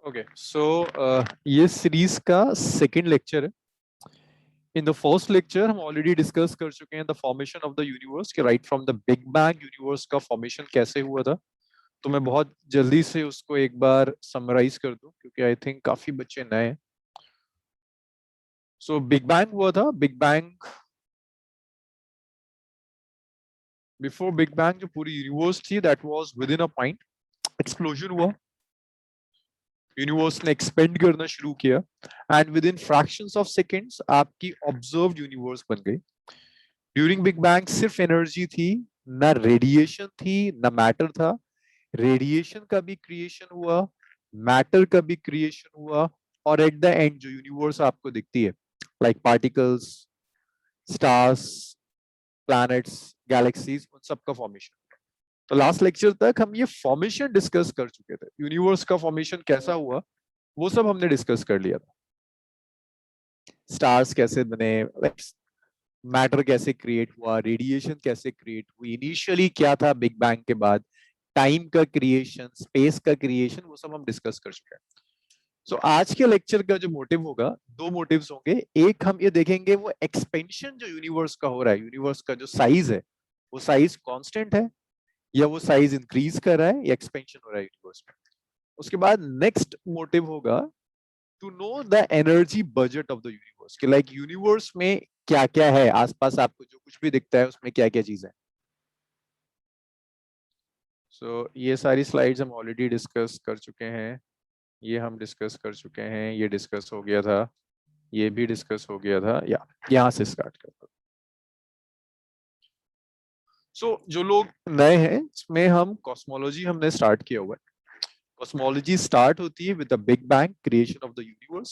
Okay so ये series का second lecture है। इन द फर्स्ट लेक्चर हम ऑलरेडी डिस्कस कर चुके हैं the formation of the universe के right from the big bang universe का फॉर्मेशन कैसे हुआ था। तो मैं बहुत जल्दी से उसको एक बार समराइज कर दूं क्योंकि आई थिंक काफी बच्चे नए हैं। सो बिग बैंग हुआ था। Big bang before big bang जो पूरी यूनिवर्स थी that was with in a point. Explosion हुआ, यूनिवर्स ने एक्सपेंड करना शुरू किया and with in fractions of seconds आपकी ऑब्जर्व्ड यूनिवर्स बन गई। ड्यूरिंग बिग बैंग सिर्फ एनर्जी थी, ना रेडिएशन थी ना मैटर था। रेडिएशन का भी क्रिएशन हुआ, मैटर का भी क्रिएशन हुआ, और एट द एंड जो यूनिवर्स आपको दिखती है like particles, stars, planets, galaxies, उन सब का फॉर्मेशन। तो लास्ट लेक्चर तक हम ये फॉर्मेशन डिस्कस कर चुके थे, यूनिवर्स का फॉर्मेशन कैसा हुआ वो सब हमने डिस्कस कर लिया था। स्टार्स कैसे बने, मैटर कैसे क्रिएट हुआ, रेडिएशन कैसे क्रिएट हुई, इनिशियली क्या था बिग बैंग के बाद, टाइम का क्रिएशन, स्पेस का क्रिएशन, वो सब हम डिस्कस कर चुके हैं। सो आज के लेक्चर का जो मोटिव होगा, दो मोटिव्स होंगे। एक हम ये देखेंगे वो एक्सपेंशन जो यूनिवर्स का हो रहा है, यूनिवर्स का जो साइज है वो साइज कांस्टेंट है या वो साइज इंक्रीज कर रहा है या एक्सपेंशन हो रहा है यूनिवर्स में। उसके बाद नेक्स्ट मोटिव होगा to know the energy budget of the universe, कि लाइक यूनिवर्स में क्या क्या है, आसपास आपको जो कुछ भी दिखता है उसमें क्या क्या चीजें हैं। सो ये सारी स्लाइड्स हम ऑलरेडी डिस्कस कर चुके हैं, ये हम डिस्कस कर चुके हैं, ये डिस्कस हो गया था, ये भी डिस्कस हो गया था। या यहाँ से स्टार्ट करता हूं। सो जो लोग नए हैं इसमें हम कॉस्मोलॉजी हमने स्टार्ट किया हुआ है। कॉस्मोलॉजी स्टार्ट होती है with the big bang, creation of the universe.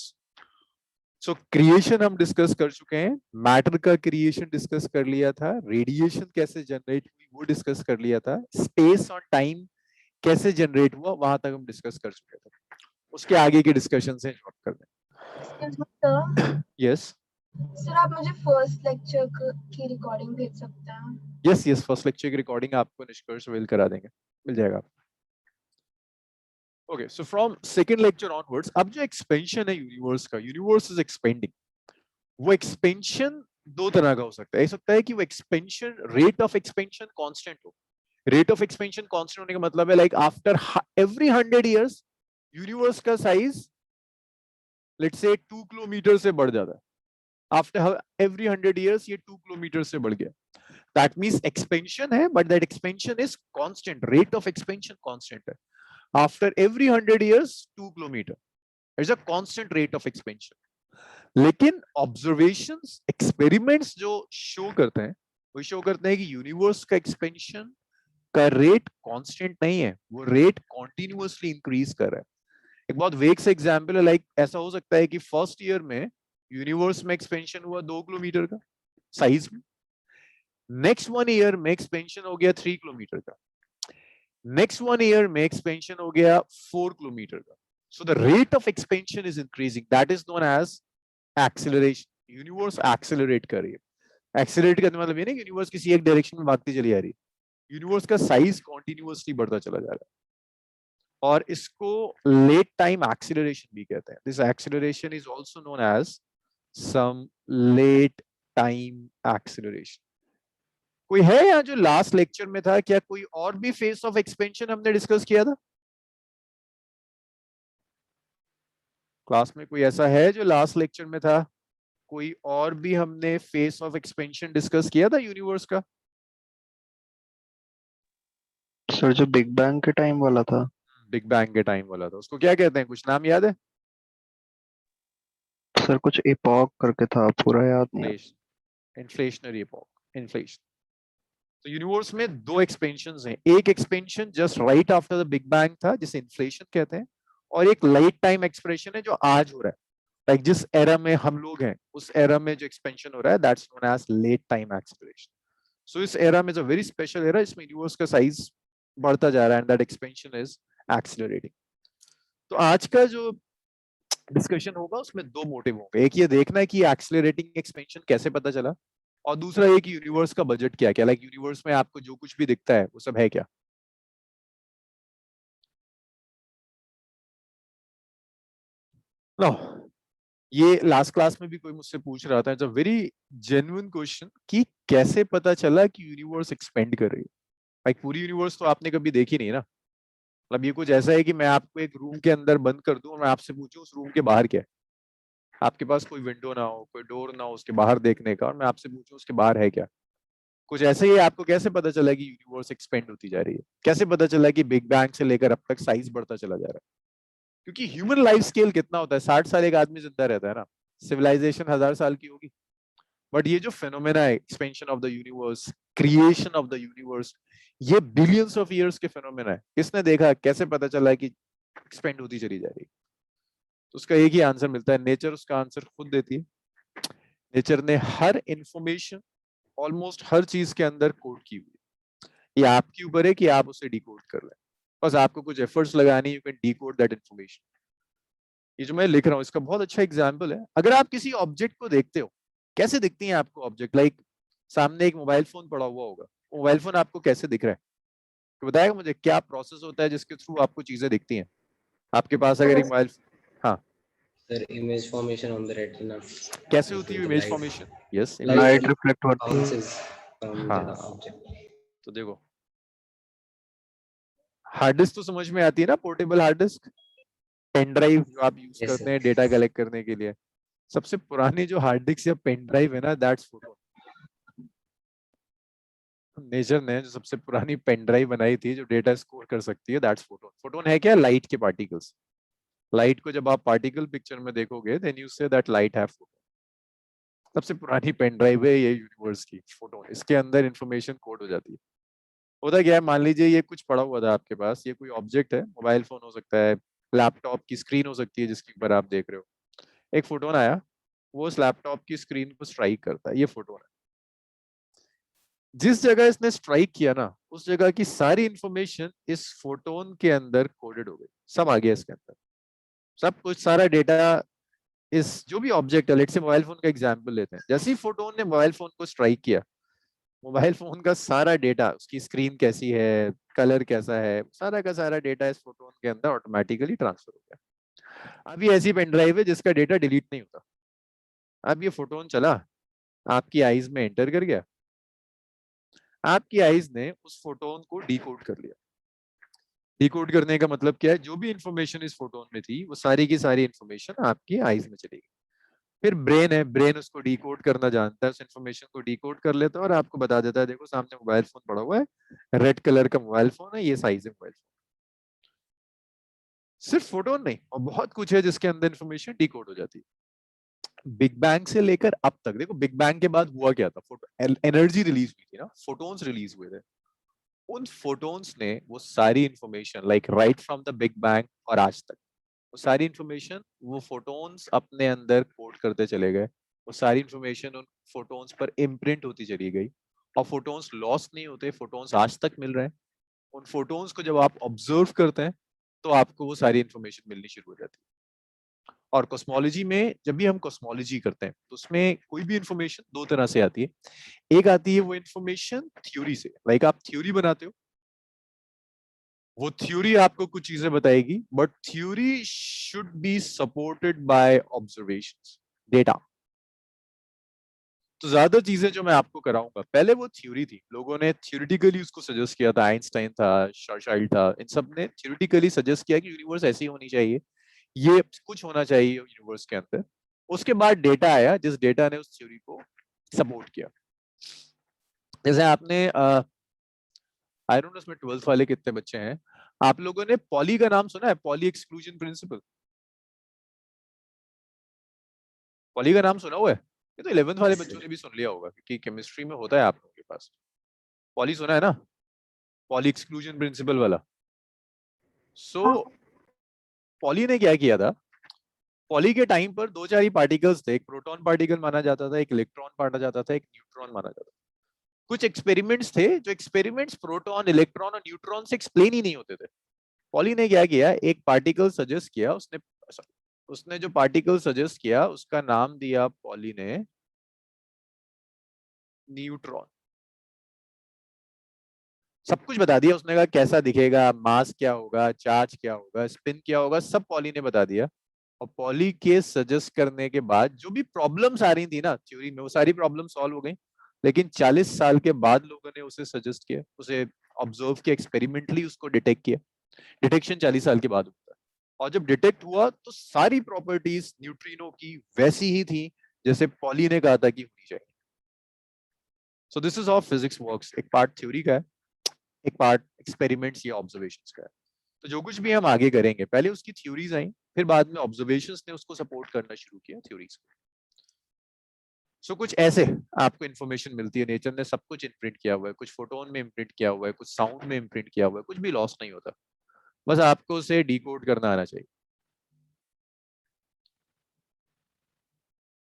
So creation हम डिस्कस कर चुके हैं, मैटर का क्रिएशन डिस्कस कर लिया था, रेडिएशन कैसे जनरेट हुई वो डिस्कस कर लिया था, स्पेस और टाइम कैसे जनरेट हुआ वहां तक हम डिस्कस कर चुके थे। उसके आगे की डिस्कशन से शॉर्ट कर दें। यस सर आप मुझे फर्स्ट लेक्चर की रिकॉर्डिंग भेज सकते हैं? यस यस, फर्स्ट लेक्चर की रिकॉर्डिंग आपको निष्कर्ष मेल करा देंगे, मिल जाएगा। Okay so from second lecture onwards अब जो एक्सपेंशन है यूनिवर्स का, यूनिवर्स इज एक्सपेंडिंग। वो एक्सपेंशन दो तरह का हो सकता है। एक सकता है कि वो expansion, rate of expansion constant हो। रेट ऑफ एक्सपेंशन कांस्टेंट होने का मतलब है like after every 100 years universe का साइज लेट्स से 2 किलोमीटर से बढ़ जाता है। आफ्टर एवरी 100 years ये 2 किलोमीटर से बढ़ गया। दैट मीन्स एक्सपेंशन है, but that expansion is constant, rate of expansion constant है। After every 100 years 2 kilometre is a constant rate of expansion. लेकिन ऑब्जर्वेशंस, एक्सपेरिमेंट्स जो शो करते हैं वो शो करते हैं कि यूनिवर्स का एक्सपेंशन का रेट कांस्टेंट नहीं है, वो रेट कॉन्टिन्यूअसली इंक्रीज कर रहा है। एक बहुत वेग से एग्जांपल है, लाइक ऐसा हो सकता है कि फर्स्ट ईयर में यूनिवर्स में एक्सपेंशन हुआ 2 किलोमीटर का साइज में, नेक्स्ट 1 ईयर में एक्सपेंशन हो गया 3 किलोमीटर का, नेक्स्ट 1 ईयर में एक्सपेंशन हो गया 4 किलोमीटर का। So the rate of expansion is increasing, that is known as acceleration. Universe accelerate कर रही है। एक्सेलरेट करने मतलब ये नहीं यूनिवर्स किसी एक डायरेक्शन में भागती चली आ रही है, यूनिवर्स का साइज कॉन्टिन्यूअसली बढ़ता चला जा रहा है, और इसको लेट टाइम एक्सेलरेशन भी कहते हैं। This acceleration is also known as some late time acceleration. कोई है यहाँ जो लास्ट लेक्चर में था? क्या कोई और भी फेस ऑफ एक्सपेंशन हमने डिस्कस किया था क्लास में? कोई ऐसा है जो लास्ट लेक्चर में था? कोई और भी हमने फेस ऑफ एक्सपेंशन डिस्कस किया था यूनिवर्स का? सर जो बिग बैंग के टाइम वाला था। बिग बैंग के टाइम वाला था, उसको क्या कहते हैं? कुछ नाम याद है? सर कुछ एपॉक करके था, पूरा याद नहीं। Inflationary epoch, inflation. तो यूनिवर्स में दो एक्सपेंशंस हैं। एक expansion just right after the big bang था जिसे इन्फ्लेशन कहते हैं, और एक लाइट टाइम एक्सप्रेशन है जो आज हो रहा है। लाइक जिस एरा में हम लोग हैं उस एरा में जो एक्सपेंशन हो रहा है that's known as late time expression. So इस एरा में जो वेरी स्पेशल एरा, इसमें यूनिवर्स का साइज बढ़ता जा रहा है and that expansion is accelerating. तो आज का जो डिस्कशन होगा उसमें दो मोटिव होंगे। एक ये देखना है कि एक्सेलरेटिंग एक्सपेंशन कैसे पता चला, और दूसरा ये कि यूनिवर्स का बजट क्या क्या, लाइक यूनिवर्स में आपको जो कुछ भी दिखता है वो सब है क्या। नो, ये लास्ट क्लास में भी कोई मुझसे पूछ रहा था, it's a very genuine question कि कैसे पता चला कि यूनिवर्स एक्सपेंड कर रही है। लाइक पूरी यूनिवर्स तो आपने कभी देखी नहीं ना। मतलब ये कुछ ऐसा है कि मैं आपको एक रूम के अंदर बंद कर दूं और मैं आपसे पूछूं उस रूम के बाहर क्या है। आपके पास कोई विंडो ना हो, कोई डोर ना हो उसके बाहर देखने का, और मैं आपसे पूछूं उसके बाहर है क्या। कुछ ऐसे ही आपको कैसे पता चला कि यूनिवर्स एक्सपेंड होती जा रही है? कैसे पता चला कि बिग बैंग से लेकर अब तक साइज बढ़ता चला जा रहा है? क्योंकि ह्यूमन लाइफ स्केल कितना होता है, 60 साल एक आदमी जिंदा रहता है ना। सिविलाइजेशन 1000 साल की होगी। बट ये जो फेनोमेना है, expansion of the universe, creation of the universe, ये बिलियंस ऑफ ईयर्स के फेनोमेना है। किसने देखा, कैसे पता चला कि एक्सपेंड होती चली जा रही है? तो उसका एक ही आंसर मिलता है, नेचर उसका आंसर खुद देती है। नेचर ने हर इंफॉर्मेशन ऑलमोस्ट हर चीज के अंदर कोड की हुई है। ये आपके ऊपर है कि आप उसे डिकोड कर लें। बस आपको कुछ एफर्ट्स लगानी, you can decode that information. ये जो मैं लिख रहा हूँ इसका बहुत अच्छा एग्जाम्पल है। अगर आप किसी ऑब्जेक्ट को देखते हो, कैसे दिखती है आपको ऑब्जेक्ट? लाइक सामने एक मोबाइल फोन पड़ा हुआ होगा, मोबाइल फोन आपको कैसे दिख रहा है? तो बताएगा मुझे क्या प्रोसेस होता है जिसके थ्रू आपको चीजें दिखती हैं आपके पास अगर एक मोबाइल। हाँ, Sir, image formation on the retina कैसे due होती to है the image light. Formation? Yes, image Light light formation. Reflect होती है। bounces from the हाँ, object. तो देखो, हार्ड डिस्क तो समझ में आती है ना, portable hard disk, pen drive जो आप यूज Yes, करते sir. हैं डेटा कलेक्ट करने के लिए। सबसे पुरानी जो हार्ड डिस्क या पेन ड्राइव है ना, दैट्स फोटोन। नेचर ने जो सबसे पुरानी पेन ड्राइव बनाई थी जो डेटा स्टोर कर सकती है, दैट्स फोटोन। फोटोन है क्या? लाइट के पार्टिकल्स। लाइट को जब आप पार्टिकल पिक्चर में देखोगे, then you say that light have photon. सबसे पुरानी पेन ड्राइव है ये यूनिवर्स की, फोटोन। इसके अंदर इंफॉर्मेशन कोड हो जाती है। होता क्या है, मान लीजिए ये कुछ पड़ा हुआ था आपके पास, ये कोई ऑब्जेक्ट है, मोबाइल फोन हो सकता है, लैपटॉप की स्क्रीन हो सकती है जिसके ऊपर आप देख रहे हो। एक फोटोन आया, वो उस लैपटॉप की स्क्रीन को स्ट्राइक करता है, ये फोटोन है। जिस जगह इसने स्ट्राइक किया ना, उस जगह की सारी इंफॉर्मेशन इस फोटोन के अंदर कोडेड हो गई, सब आ गया इसके अंदर। सब कुछ, सारा डेटा इस जो भी ऑब्जेक्ट है, लेट्स से मोबाइल फोन का एग्जांपल लेते हैं, जैसे ही फोटोन ने मोबाइल फोन को स्ट्राइक किया, मोबाइल फोन का सारा डेटा, उसकी स्क्रीन कैसी है, कलर कैसा है, सारा का सारा डेटा इस फोटोन के अंदर ऑटोमेटिकली ट्रांसफर हो गया। अब ये ऐसी पेन ड्राइव है जिसका डेटा डिलीट नहीं होता। अब ये फोटोन चला, आपकी आईज में एंटर कर गया, आपकी आईज ने उस फोटोन को डिकोड कर लिया। डिकोड करने का मतलब क्या है? जो भी इंफॉर्मेशन इस फोटोन में थी वो सारी की सारी इंफॉर्मेशन आपकी आईज में चली गई। फिर ब्रेन है, ब्रेन उसको डिकोड करना जानता है, उस इंफॉर्मेशन को डिकोड कर लेता है और आपको बता देता है, देखो सामने मोबाइल फोन पड़ा हुआ है, रेड कलर का मोबाइल फोन है, ये साइज है मोबाइल फोन। सिर्फ फोटोन नहीं, और बहुत कुछ है जिसके अंदर इंफॉर्मेशन डिकोड हो जाती है। बिग बैंग से लेकर अब तक देखो, बिग बैंग के बाद हुआ क्या था? फोटो एनर्जी रिलीज हुई थी ना, फोटोन्स रिलीज हुए थे। उन फोटोन्स ने वो सारी information, like right from the big bang और आज तक, वो सारी इंफॉर्मेशन वो फोटोन्स अपने अंदर कोड करते चले गए। वो सारी इंफॉर्मेशन उन फोटोन्स पर इम्प्रिंट होती चली गई, और फोटोन्स लॉस्ट नहीं होते, फोटोन्स आज तक मिल रहे हैं। उन फोटोन्स को जब आप ऑब्जर्व करते हैं तो आपको वो सारी इंफॉर्मेशन मिलनी शुरू हो जाती है। और कॉस्मोलॉजी में जब भी हम कॉस्मोलॉजी करते हैं तो उसमें कोई भी इंफॉर्मेशन दो तरह से आती है। एक आती है वो इंफॉर्मेशन थ्योरी से, लाइक आप थ्योरी बनाते हो, वो थ्योरी आपको कुछ चीजें बताएगी, but theory should be supported by observations, data. तो ज्यादा चीजें जो मैं आपको कराऊंगा, पहले वो थ्योरी थी, लोगों ने थ्योरेटिकली उसको सजेस्ट किया था, आइंस्टाइन था, शॉर्चाइल्ड था, इन सब ने थ्योरेटिकली सजेस्ट किया कि यूनिवर्स ऐसी होनी चाहिए, ये कुछ होना चाहिए यूनिवर्स के अंदर। उसके बाद डेटा आया, जिस डेटा ने उस थ्योरी को सपोर्ट किया। जैसे आपने आई डोंट नो इसमें 12th वाले कितने बच्चे हैं, आप लोगों ने पॉली का नाम सुना है? पॉली एक्सक्लूजन प्रिंसिपल, पॉली का नाम सुना हुआ है? ये तो 11th वाले Yes, बच्चों sir. ने भी सुन लिया होगा क्योंकि केमिस्ट्री में होता है आप लोगों के पास। पॉली सुना है ना, पॉली एक्सक्लूजन प्रिंसिपल वाला। सो पॉली ने क्या किया था, पॉली के टाइम पर दो चार ही पार्टिकल्स थे, एक प्रोटॉन पार्टिकल माना जाता था, एक इलेक्ट्रॉन माना जाता था, एक न्यूट्रॉन माना जाता था। कुछ एक्सपेरिमेंट्स थे, जो एक्सपेरिमेंट्स प्रोटॉन, इलेक्ट्रॉन और न्यूट्रॉन से एक्सप्लेन ही नहीं होते थे। पॉली ने क्या किया, एक पार्टिकल सजेस्ट किया, उसने उसने जो पार्टिकल सजेस्ट किया उसका नाम दिया पॉली ने न्यूट्रॉन। सब कुछ बता दिया उसने, कहा कैसा दिखेगा, मास क्या होगा, चार्ज क्या होगा, स्पिन क्या होगा, सब पॉली ने बता दिया। और पॉली के सजेस्ट करने के बाद जो भी प्रॉब्लम्स आ रही थी ना थ्योरी में, वो सारी प्रॉब्लम सॉल्व हो गई। लेकिन 40 साल के बाद लोगों ने उसे सजेस्ट किया, उसे ऑब्जर्व किया, एक्सपेरिमेंटली उसको डिटेक्ट किया। डिटेक्शन 40 साल के बाद होता है, और जब डिटेक्ट हुआ तो सारी प्रॉपर्टीज न्यूट्रिनो की वैसी ही थी जैसे पॉली ने कहा था कि होनी चाहिए। सो this is how physics works. एक पार्ट थ्योरी का है, एक पार्ट एक्सपेरिमेंट्स या ऑब्जर्वेशंस का है। तो जो कुछ भी हम आगे करेंगे, पहले उसकी थ्योरीज आई, फिर बाद में ऑब्जर्वेशंस ने उसको सपोर्ट करना शुरू किया थ्योरीज को। सो कुछ ऐसे आपको इन्फॉर्मेशन मिलती है, नेचर ने सब कुछ इम्प्रिंट किया हुआ है, कुछ फोटोन में इम्प्रिंट किया हुआ है, कुछ साउंड में इम्प्रिंट किया हुआ है, कुछ भी लॉस नहीं होता, बस आपको उसे डिकोड करना आना चाहिए।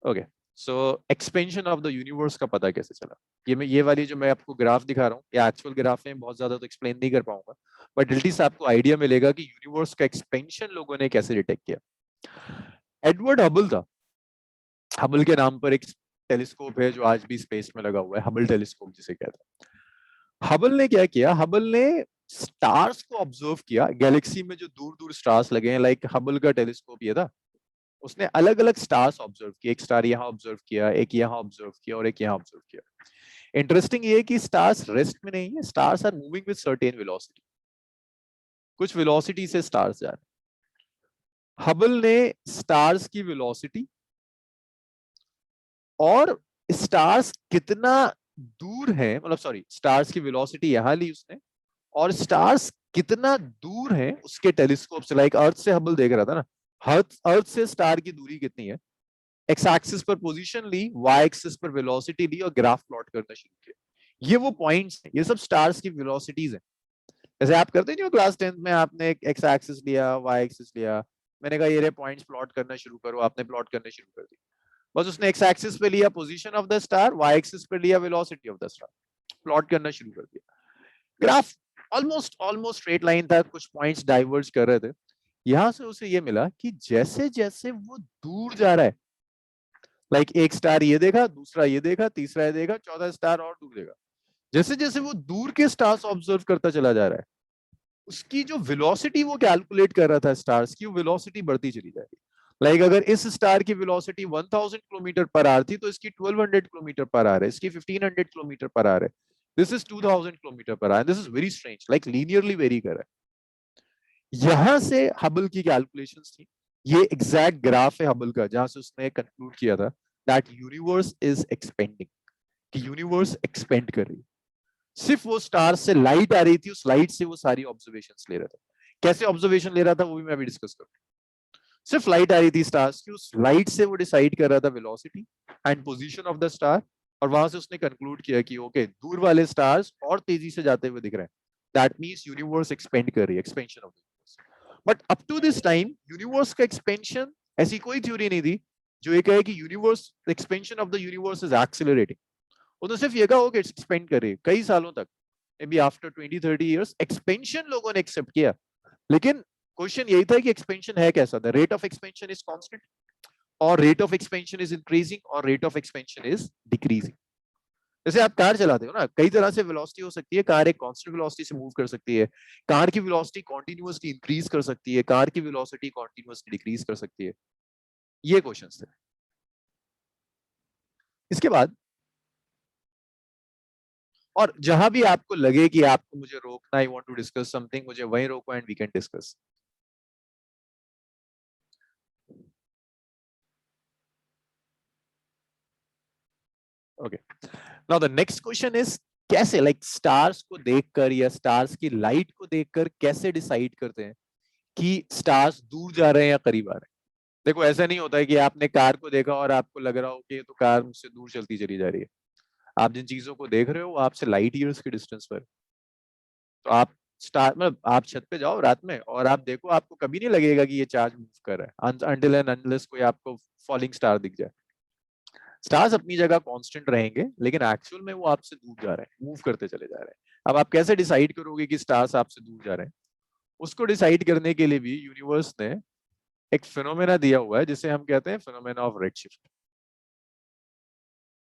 Okay, so expansion of the universe का पता कैसे चला? ये वाली जो मैं आपको ग्राफ दिखा रहा हूँ, ये एक्चुअल ग्राफ है, बहुत ज्यादा तो एक्सप्लेन नहीं कर पाऊंगा, बट एटलीस्ट आपको आइडिया मिलेगा कि यूनिवर्स का एक्सपेंशन लोगों ने कैसे डिटेक्ट किया। एडवर्ड हबल था, हबल के नाम पर एक टेलीस्कोप है जो आज भी स्पेस में लगा हुआ है, हबल टेलीस्कोप जिसे कहते हैं। हबल ने क्या किया, हबल ने स्टार्स को ऑब्जर्व किया, गैलेक्सी में जो दूर दूर स्टार्स लगे हैं, लाइक हबल का टेलीस्कोप ये था, उसने अलग अलग स्टार्स ऑब्जर्व किए, एक स्टार यहाँ ऑब्जर्व किया, एक यहाँ ऑब्जर्व किया और एक यहाँ ऑब्जर्व किया। इंटरेस्टिंग ये है कि स्टार्स रेस्ट में नहीं है, stars are moving with certain velocity, कुछ वेलोसिटी से स्टार्स जा रहे हैं। हबल ने स्टार्स की वेलोसिटी और स्टार्स कितना दूर है, मतलब सॉरी, स्टार्स की वेलोसिटी यहां ली उसने, और स्टार्स कितना दूर है उसके टेलीस्कोप से, लाइक अर्थ से हबल देख रहा था ना, अर्थ से स्टार की दूरी कितनी है, एक्स एक्सिस पर पोजीशन ली, वाई एक्सिस पर वेलोसिटी ली और ग्राफ प्लॉट करना शुरू किया। ये वो पॉइंट्स हैं, ये सब स्टार्स की वेलोसिटीज हैं। जैसे आप करते नहीं हो क्लास 10th में, आपने एक्स एक्सिस लिया, वाई एक्सिस लिया, मैंने कहा ये रे पॉइंट्स प्लॉट करना शुरू करो, आपने प्लॉट करने शुरू कर दी। बस उसने एक्स एक्सिस पे लिया position of the star, Y axis पे लिया velocity of the star, plot करना शुरू कर दिया। Graph almost almost straight line था, कुछ पॉइंट्स डाइवर्ज कर रहे थे। यहां से उसे ये मिला कि जैसे जैसे वो दूर जा रहा है, लाइक एक स्टार ये देखा, दूसरा ये देखा, तीसरा ये देखा, चौथा स्टार और दूर देखा, जैसे जैसे वो दूर के स्टार्स ऑब्जर्व करता चला जा रहा है, उसकी जो वेलोसिटी वो कैलकुलेट कर रहा था स्टार्स की, वो वेलोसिटी बढ़ती चली जाएगी। लाइक अगर इस स्टार की वेलोसिटी 1000 किलोमीटर पर आवर थी, तो इसकी 1200 किलोमीटर पर आवर है, इसकी 1500 किलोमीटर पर आवर है, this is 2000 kilometre per hour, this is very strange, like linearly very कर रहा है। यहां से हबल की कैलकुलेशंस थी, ये एग्जैक्ट ग्राफ है हबल का, जहां से उसने कंक्लूड किया था दैट यूनिवर्स इज एक्सपेंडिंग, कि यूनिवर्स एक्सपेंड कर रही है। सिर्फ वो स्टार से लाइट आ रही थी, उस लाइट से वो सारी ऑब्जर्वेशंस ले रहा था। कैसे ऑब्जर्वेशन ले रहा था वो भी मैं अभी डिस्कस करूंगा। सिर्फ लाइट आ रही थी स्टार्स की, उस लाइट से वो डिसाइड कर रहा था velocity and position of the star, और वहां से उसने कंक्लूड किया कि ओके, दूर वाले स्टार्स और तेजी से जाते हुए दिख रहे हैं, दैट मींस यूनिवर्स एक्सपेंड कर रही है, expansion of the universe. But up to this time universe का एक्सपेंशन, ऐसी कोई थ्योरी नहीं थी जो ये कहे कि universe, expansion of the universe is accelerating. वो तो सिर्फ ये कहा कि एक्सपेंड कर रही है कई सालों तक, may be after 20-30 years expansion लोगों ने एक्सेप्ट किया। लेकिन क्वेश्चन यही था कि एक्सपेंशन है कैसा, the rate of expansion is constant और rate of expansion is increasing और rate of expansion is decreasing. जैसे आप कार चलाते हो ना, कई तरह से वेलोसिटी हो सकती है, कार एक कांस्टेंट वेलोसिटी से मूव कर सकती है, कार की वेलोसिटी कॉन्टिन्यूअसली इंक्रीज कर सकती है, कार की वेलोसिटी कॉन्टिन्यूअसली डिक्रीज कर सकती है। ये क्वेश्चंस थे। इसके बाद, और जहां भी आपको लगे कि आपको मुझे रोकना, I want to discuss something, मुझे वहीं रोको and we can discuss. Okay, now the next question is, कैसे, लाइक स्टार्स को देखकर या स्टार्स की लाइट को देखकर कैसे डिसाइड करते हैं कि स्टार्स दूर जा रहे हैं या करीब आ रहे हैं? देखो, ऐसा नहीं होता है कि आपने कार को देखा और आपको लग रहा हो कि ये तो कार मुझसे दूर चलती चली जा रही है। आप जिन चीजों को देख रहे हो वो आपसे लाइट ईयर्स के डिस्टेंस पर, तो आप स्टार, मतलब आप छत पे जाओ रात में और आप देखो, आपको कभी नहीं लगेगा कि ये चार्ज मूव कर रहा है, अनटिल एंड अनलेस कोई आपको फॉलिंग स्टार दिख जाए। स्टार्स अपनी जगह कांस्टेंट रहेंगे, लेकिन एक्चुअल में वो आपसे दूर जा रहे हैं, मूव करते चले जा रहे हैं। अब आप कैसे डिसाइड करोगे कि स्टार्स आपसे दूर जा रहे हैं? उसको डिसाइड करने के लिए भी यूनिवर्स ने एक फिनोमेना दिया हुआ है जिसे हम कहते हैं फिनोमेना ऑफ रेडशिफ्ट।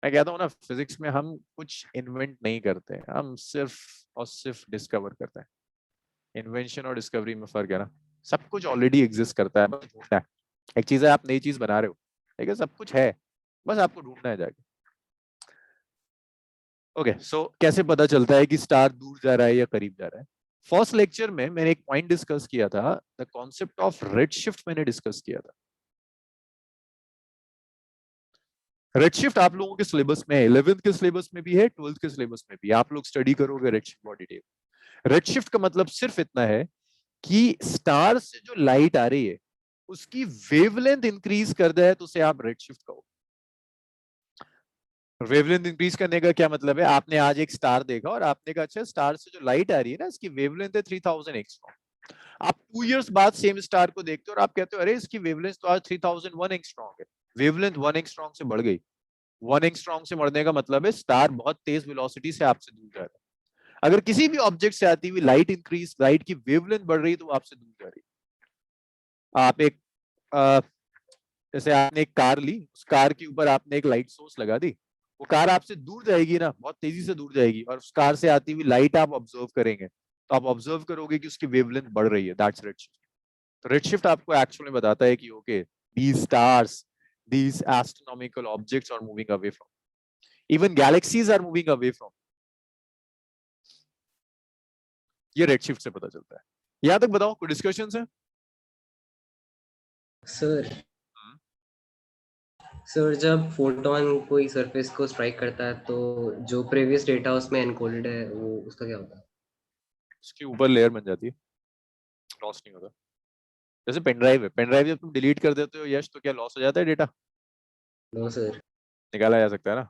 मैं कहता हूँ ना, फिजिक्स में हम कुछ इन्वेंट नहीं करते, हम सिर्फ और सिर्फ डिस्कवर करते हैं। इन्वेंशन और डिस्कवरी में फर्क है ना, सब कुछ ऑलरेडी एग्जिस्ट करता है, बस ढूंढना है। एक चीज है आप नई चीज बना रहे हो, ठीक है, सब कुछ है, बस आपको ढूंढना है जाके। ओके, सो कैसे पता चलता है कि स्टार दूर जा रहा है या करीब जा रहा है? फर्स्ट लेक्चर में मैंने एक पॉइंट डिस्कस किया था, द कॉन्सेप्ट ऑफ रेडशिफ्ट मैंने डिस्कस किया था। रेडशिफ्ट आप लोगों के सिलेबस में है, 11th के सिलेबस में भी है, 12th के सिलेबस में भी, आप लोग स्टडी करोगे रेडशिफ्ट बहुत डिटेल। रेडशिफ्ट का मतलब सिर्फ इतना है कि स्टार से जो लाइट आ रही है उसकी वेवलेंथ इंक्रीज कर दे तो उसे आप रेडशिफ्ट कहो। वेवलेंथ इंक्रीज करने का क्या मतलब है? आपने आज एक स्टार देखा और आपने कहा अच्छा स्टार से जो लाइट आ रही है ना इसकी वेवलेंथ है 3000 एंगस्ट्रॉम। आप 2 इयर्स बाद सेम स्टार को देखते हो और आप कहते हो अरे इसकी वेवलेंथ तो आज 3001 एंगस्ट्रॉम है। वेवलेंथ 1 एंगस्ट्रॉम से बढ़ गई। 1 एंगस्ट्रॉम से बढ़ने का मतलब है स्टार बहुत तेज वेलोसिटी से आपसे दूर जा रहा है। अगर किसी भी ऑब्जेक्ट से आती हुई लाइट इंक्रीज, लाइट की वेवलेंथ बढ़ रही है तो वो आपसे दूर जा रही है। आप एक जैसे आपने एक कार ली, उस कार के ऊपर आपने एक लाइट सोर्स लगा दी, वो कार आपसे दूर जाएगी ना, बहुत तेजी से दूर जाएगी, और उस कार से आती हुई लाइट आप ऑब्जर्व करेंगे तो आप ऑब्जर्व करोगे कि उसकी वेवलेंथ बढ़ रही है। That's redshift. तो रेडशिफ्ट आपको एक्चुअली बताता है कि okay these stars, these astronomical objects are moving away from, even galaxies are moving away from, ये रेडशिफ्ट से पता चलता है। यहां तक बताओ कोई डिस्कशंस है? सर सर जब फोटोन कोई सरफेस को स्ट्राइक करता है तो जो प्रीवियस डेटा उसमें एनकोडेड है वो उसका क्या होता है? उसके ऊपर लेयर बन जाती है, लॉस नहीं होता। जैसे पेन ड्राइव है, पेन ड्राइव जब तुम डिलीट कर देते हो यश तो क्या लॉस हो जाता है? Data no sir. निकाला जा सकता है ना।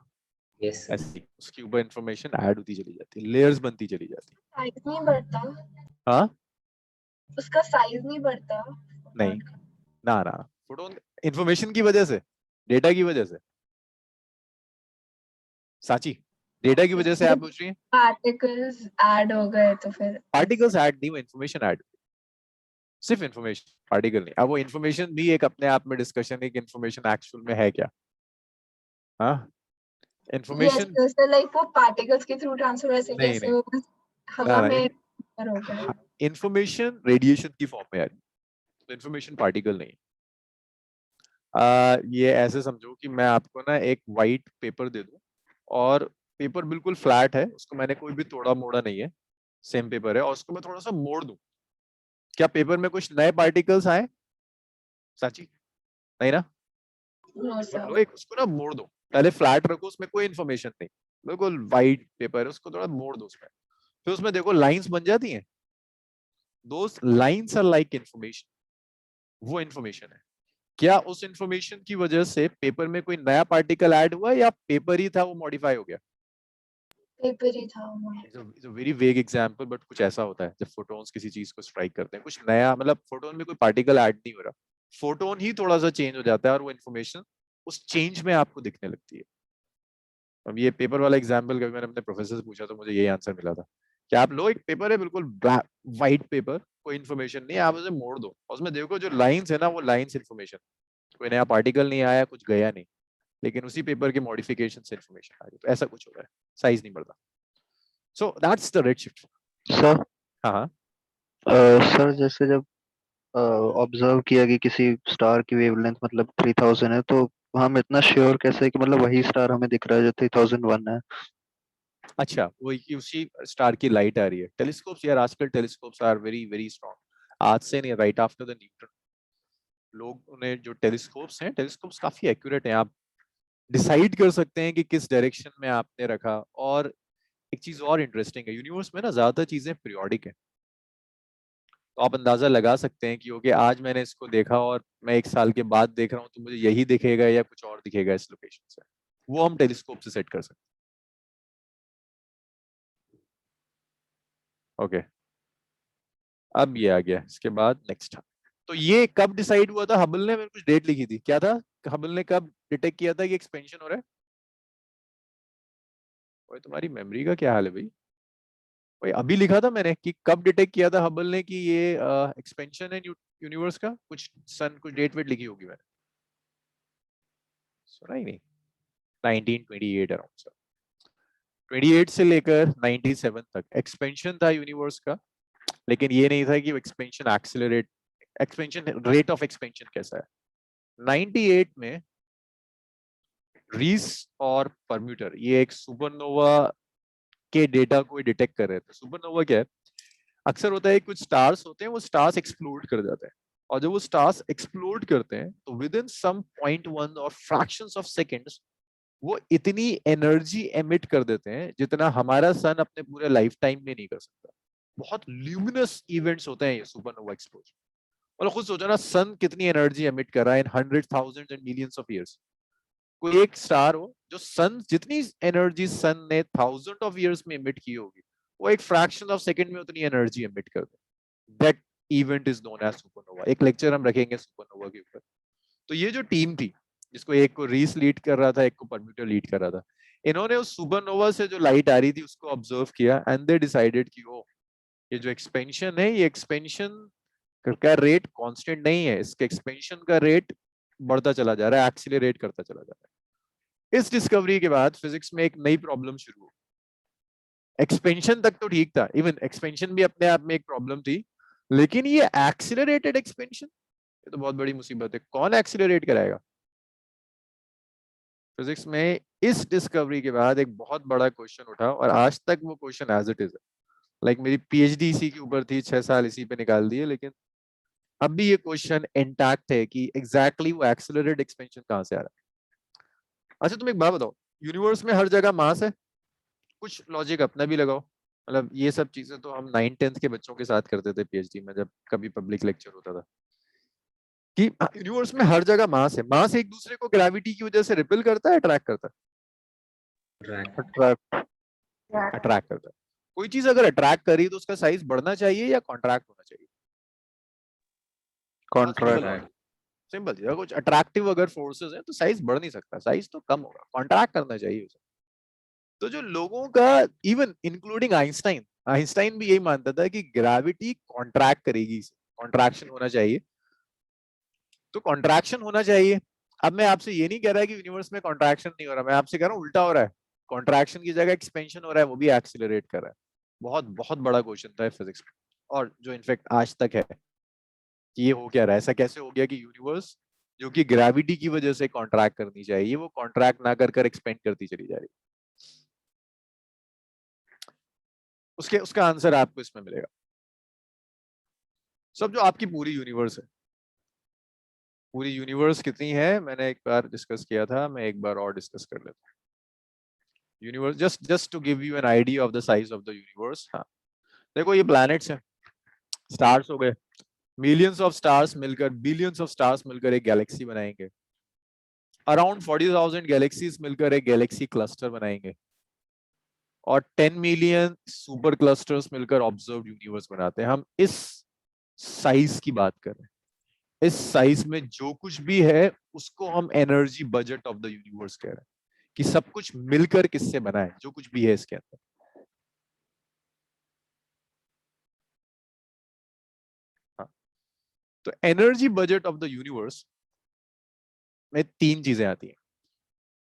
Yes sir. ऐसे ही उसके ऊपर इंफॉर्मेशन ऐड होती चली जाती है, लेयर्स बनती चली जाती है। साइज नहीं बढ़ता, हाँ उसका साइज नहीं बढ़ता नहीं, फोटोन का। ना ना, फोटोन इंफॉर्मेशन की वजह से, डेटा की वजह से, साची डेटा की वजह से आप पूछ रही हैं। पार्टिकल्स ऐड हो गए तो फिर पार्टिकल्स ऐड नहीं, वो इंफॉर्मेशन ऐड, सिर्फ इंफॉर्मेशन, पार्टिकल नहीं। अब वो इंफॉर्मेशन भी एक अपने आप में डिस्कशन है कि इंफॉर्मेशन एक्चुअल में है क्या। हाँ यस इंफॉर्मेशन सर, लाइक वो पार्टिकल्स के थ्रू ट्रांसफर ऐसे नहीं जैसे नहीं, वो ना हवा ना, में ऊपर हो गया। इंफॉर्मेशन रेडिएशन की फॉर्म में आ रही है, तो इंफॉर्मेशन पार्टिकल नहीं। ये ऐसे समझो कि मैं आपको ना एक वाइट पेपर दे दूं और पेपर बिल्कुल फ्लैट है, उसको मैंने कोई भी तोड़ा मोड़ा नहीं है, सेम पेपर है, और उसको मैं थोड़ा सा मोड़ दूं, क्या पेपर में कुछ नए पार्टिकल्स आए? साची नहीं ना। नो लो सर। एक उसको ना मोड़ दो, पहले फ्लैट रखो, उसमें कोई इन्फॉर्मेशन नहीं, बिल्कुल वाइट पेपर है, उसको थोड़ा मोड़ दो उसमें, फिर उसमें देखो लाइंस बन जाती हैं। दोस्त लाइंस आर लाइक इंफॉर्मेशन, वो इंफॉर्मेशन है। क्या उस इंफॉर्मेशन की वजह से पेपर में कोई नया पार्टिकल ऐड हुआ या पेपर ही था वो मॉडिफाई हो गया? पेपर ही था वो। It's a very vague example, but कुछ ऐसा होता है जब फोटॉन्स किसी चीज को स्ट्राइक करते हैं, कुछ नया, मतलब फोटोन में कोई पार्टिकल ऐड नहीं हो रहा, फोटोन ही थोड़ा सा चेंज हो जाता है और वो इन्फॉर्मेशन उस चेंज में आपको दिखने लगती है। अब ये पेपर वाला एग्जांपल कभी मैंने अपने प्रोफेसर से पूछा तो मुझे यही आंसर मिला था कि आप लो एक पेपर है बिल्कुल ब्लैक व्हाइट पेपर, कोई इन्फॉर्मेशन नहीं है, आप उसे मोड़ दो और उसमें देखो जो लाइंस है ना वो लाइंस इन्फॉर्मेशन, कोई नया पार्टिकल नहीं आया, कुछ गया नहीं, लेकिन उसी पेपर के मॉडिफिकेशन से इन्फॉर्मेशन आ गई, तो ऐसा कुछ हो रहा है, साइज नहीं बढ़ता। So that's the red shift. Sir हाँ हाँ सर जैसे जब ऑब्जर्व किया कि किसी स्टार की वेवलेंथ मतलब 3000 है, तो हम इतना श्योर कैसे है कि मतलब वही स्टार हमें दिख रहा है जो 3001 है? अच्छा, वो उसी स्टार की लाइट आ रही है। टेलीस्कोप्स यार, आजकल telescopes are very very strong, आज से नहीं, राइट आफ्टर द न्यूटन लोग उन्हें जो टेलीस्कोप्स हैं, टेलीस्कोप्स काफी एक्यूरेट हैं, आप डिसाइड कर सकते हैं कि किस डायरेक्शन में आपने रखा। और एक चीज और इंटरेस्टिंग है, यूनिवर्स में ना ज्यादातर चीजें पीरियोडिक है, तो आप अंदाजा लगा सकते हैं कि ओके आज मैंने इसको देखा और मैं 1 साल के बाद देख रहा हूँ तो मुझे यही दिखेगा या कुछ और दिखेगा इस लोकेशन से, वो हम टेलीस्कोप से सेट कर सकते हैं। ओके अब ये आ गया, इसके बाद नेक्स्ट। तो ये कब डिसाइड हुआ था? हबल ने, मैंने कुछ डेट लिखी थी, क्या था? हबल ने कब डिटेक्ट किया था कि एक्सपेंशन हो रहा है? ओए तुम्हारी मेमोरी का क्या हाल है भाई? ओए अभी लिखा था मैंने कि कब डिटेक्ट किया था हबल ने कि ये एक्सपेंशन है यूनिवर्स का, कुछ सन, कुछ डेट वेट लिखी होगी मैंने, सुना ही नहीं। 1928 अराउंड सर, 28 से लेकर 97 तक एक्सपेंशन था यूनिवर्स का, लेकिन ये नहीं था कि expansion accelerate, expansion rate of expansion कैसा है। 98 में रीस और परम्यूटर ये एक सुपरनोवा के डेटा को डिटेक्ट कर रहे थे। सुपरनोवा क्या है? अक्सर होता है कुछ स्टार्स होते हैं वो स्टार्स एक्सप्लोड कर जाते हैं, और जब वो स्टार्स एक्सप्लोड करते हैं तो विद इन सम 0.1 और फ्रैक्शंस ऑफ सेकंड्स वो इतनी एनर्जी एमिट कर देते हैं जितना हमारा सन अपने पूरे लाइफ टाइम में नहीं कर सकता। बहुत ल्यूमिनस इवेंट्स होते हैं ये सुपरनोवा एक्सप्लोजन। मतलब खुद सोचो ना, सन कितनी एनर्जी एमिट कर रहा है in hundred thousand and millions of years. कोई एक स्टार हो जो सन जितनी एनर्जी सन ने थाउजेंड ऑफ ईयर्स में एमिट की होगी, वो एक फ्रैक्शन ऑफ सेकंड में उतनी एनर्जी एमिट कर दे। That event is known as supernova. एक लेक्चर हम रखेंगे सुपरनोवा के ऊपर। तो ये जो टीम थी, जिसको एक को रीस लीड कर रहा था, एक को परम्यूटर लीड कर रहा था, इन्होंने उस सुपरनोवा से जो लाइट आ रही थी उसको ऑब्जर्व किया एंड दे डिसाइडेड कि ओ, ये जो एक्सपेंशन है, ये एक्सपेंशन का रेट कांस्टेंट नहीं है, इसके एक्सपेंशन का रेट बढ़ता चला जा रहा है, एक्सीलरेट करता चला जा रहा है। इस डिस्कवरी के बाद फिजिक्स में एक नई प्रॉब्लम शुरू हुई। एक्सपेंशन तक तो ठीक था, इवन एक्सपेंशन भी अपने आप में एक प्रॉब्लम थी, लेकिन ये एक्सीलरेटेड एक्सपेंशन, ये तो बहुत बड़ी मुसीबत है। कौन एक्सीलरेट कराएगा? फिजिक्स में इस डिस्कवरी के बाद एक बहुत बड़ा क्वेश्चन उठा, और आज तक वो क्वेश्चन एज इट इज है। लाइक मेरी पीएचडी इसी के ऊपर थी, 6 साल इसी पे निकाल दिए, लेकिन अब भी ये क्वेश्चन इंटैक्ट है कि एग्जैक्टली वो एक्सीलरेटेड एक्सपेंशन कहां से आ रहा है। अच्छा तुम एक बात बताओ, यूनिवर्स में हर जगह मास है, कुछ लॉजिक अपना भी लगाओ। मतलब ये सब चीजें तो हम 9th-10th के बच्चों के साथ करते थे पीएचडी में, जब कभी पब्लिक लेक्चर होता था, कि यूनिवर्स में हर जगह मास है। मास एक दूसरे को ग्रेविटी की वजह से रिपेल करता है, अट्रैक्ट करता ट्रैक है? अट्रैक्ट करता है। कोई चीज अगर अट्रैक्ट करी तो उसका साइज बढ़ना चाहिए या कॉन्ट्रैक्ट होना चाहिए? कॉन्ट्रैक्ट। सिंपल चीज, कुछ अट्रैक्टिव अगर फोर्सेस हैं तो साइज बढ़ नहीं सकता, साइज तो कम होगा, कॉन्ट्रैक्ट करना चाहिए उसे। तो जो लोगों का, इवन इंक्लूडिंग आइंस्टाइन, आइंस्टाइन भी यही मानता था कि ग्रेविटी कॉन्ट्रैक्ट करेगी, कॉन्ट्रैक्शन होना चाहिए, तो कॉन्ट्रैक्शन होना चाहिए। अब मैं आपसे ये नहीं कह रहा कि यूनिवर्स में कॉन्ट्रैक्शन नहीं हो रहा, मैं आपसे कह रहा हूँ उल्टा हो रहा है, कॉन्ट्रैक्शन की जगह एक्सपेंशन हो रहा है, वो भी एक्सीलरेट कर रहा है। बहुत बहुत बड़ा क्वेश्चन था फिजिक्स में, और जो इनफैक्ट आज तक है कि ये हो क्या रहा है, ऐसा कैसे हो गया कि यूनिवर्स जो कि ग्रेविटी की वजह से कॉन्ट्रैक्ट करनी चाहिए वो कॉन्ट्रैक्ट ना कर एक्सपेंड करती चली जा रही है। उसका आंसर आपको इसमें मिलेगा। सब जो आपकी पूरी यूनिवर्स है, पूरी यूनिवर्स कितनी है मैंने एक बार डिस्कस किया था, मैं एक बार और डिस्कस कर लेता हूँ। Universe, just to give you an idea of the size of the universe. हाँ देखो, ये प्लैनेट्स हैं, स्टार्स हो गए, मिलियंस ऑफ स्टार्स मिलकर, बिलियंस ऑफ स्टार्स मिलकर एक गैलेक्सी बनाएंगे। अराउंड 40,000 गैलेक्सीज मिलकर एक गैलेक्सी क्लस्टर बनाएंगे, और 10 मिलियन सुपर क्लस्टर्स मिलकर ऑब्जर्व यूनिवर्स बनाते हैं। हम इस साइज की बात कर रहे हैं। इस साइज में जो कुछ भी है उसको हम energy budget of the universe कह रहे हैं, कि सब कुछ मिलकर किससे बना है, जो कुछ भी है इसके अंदर। हाँ, तो energy budget of the universe में 3 चीजें आती हैं।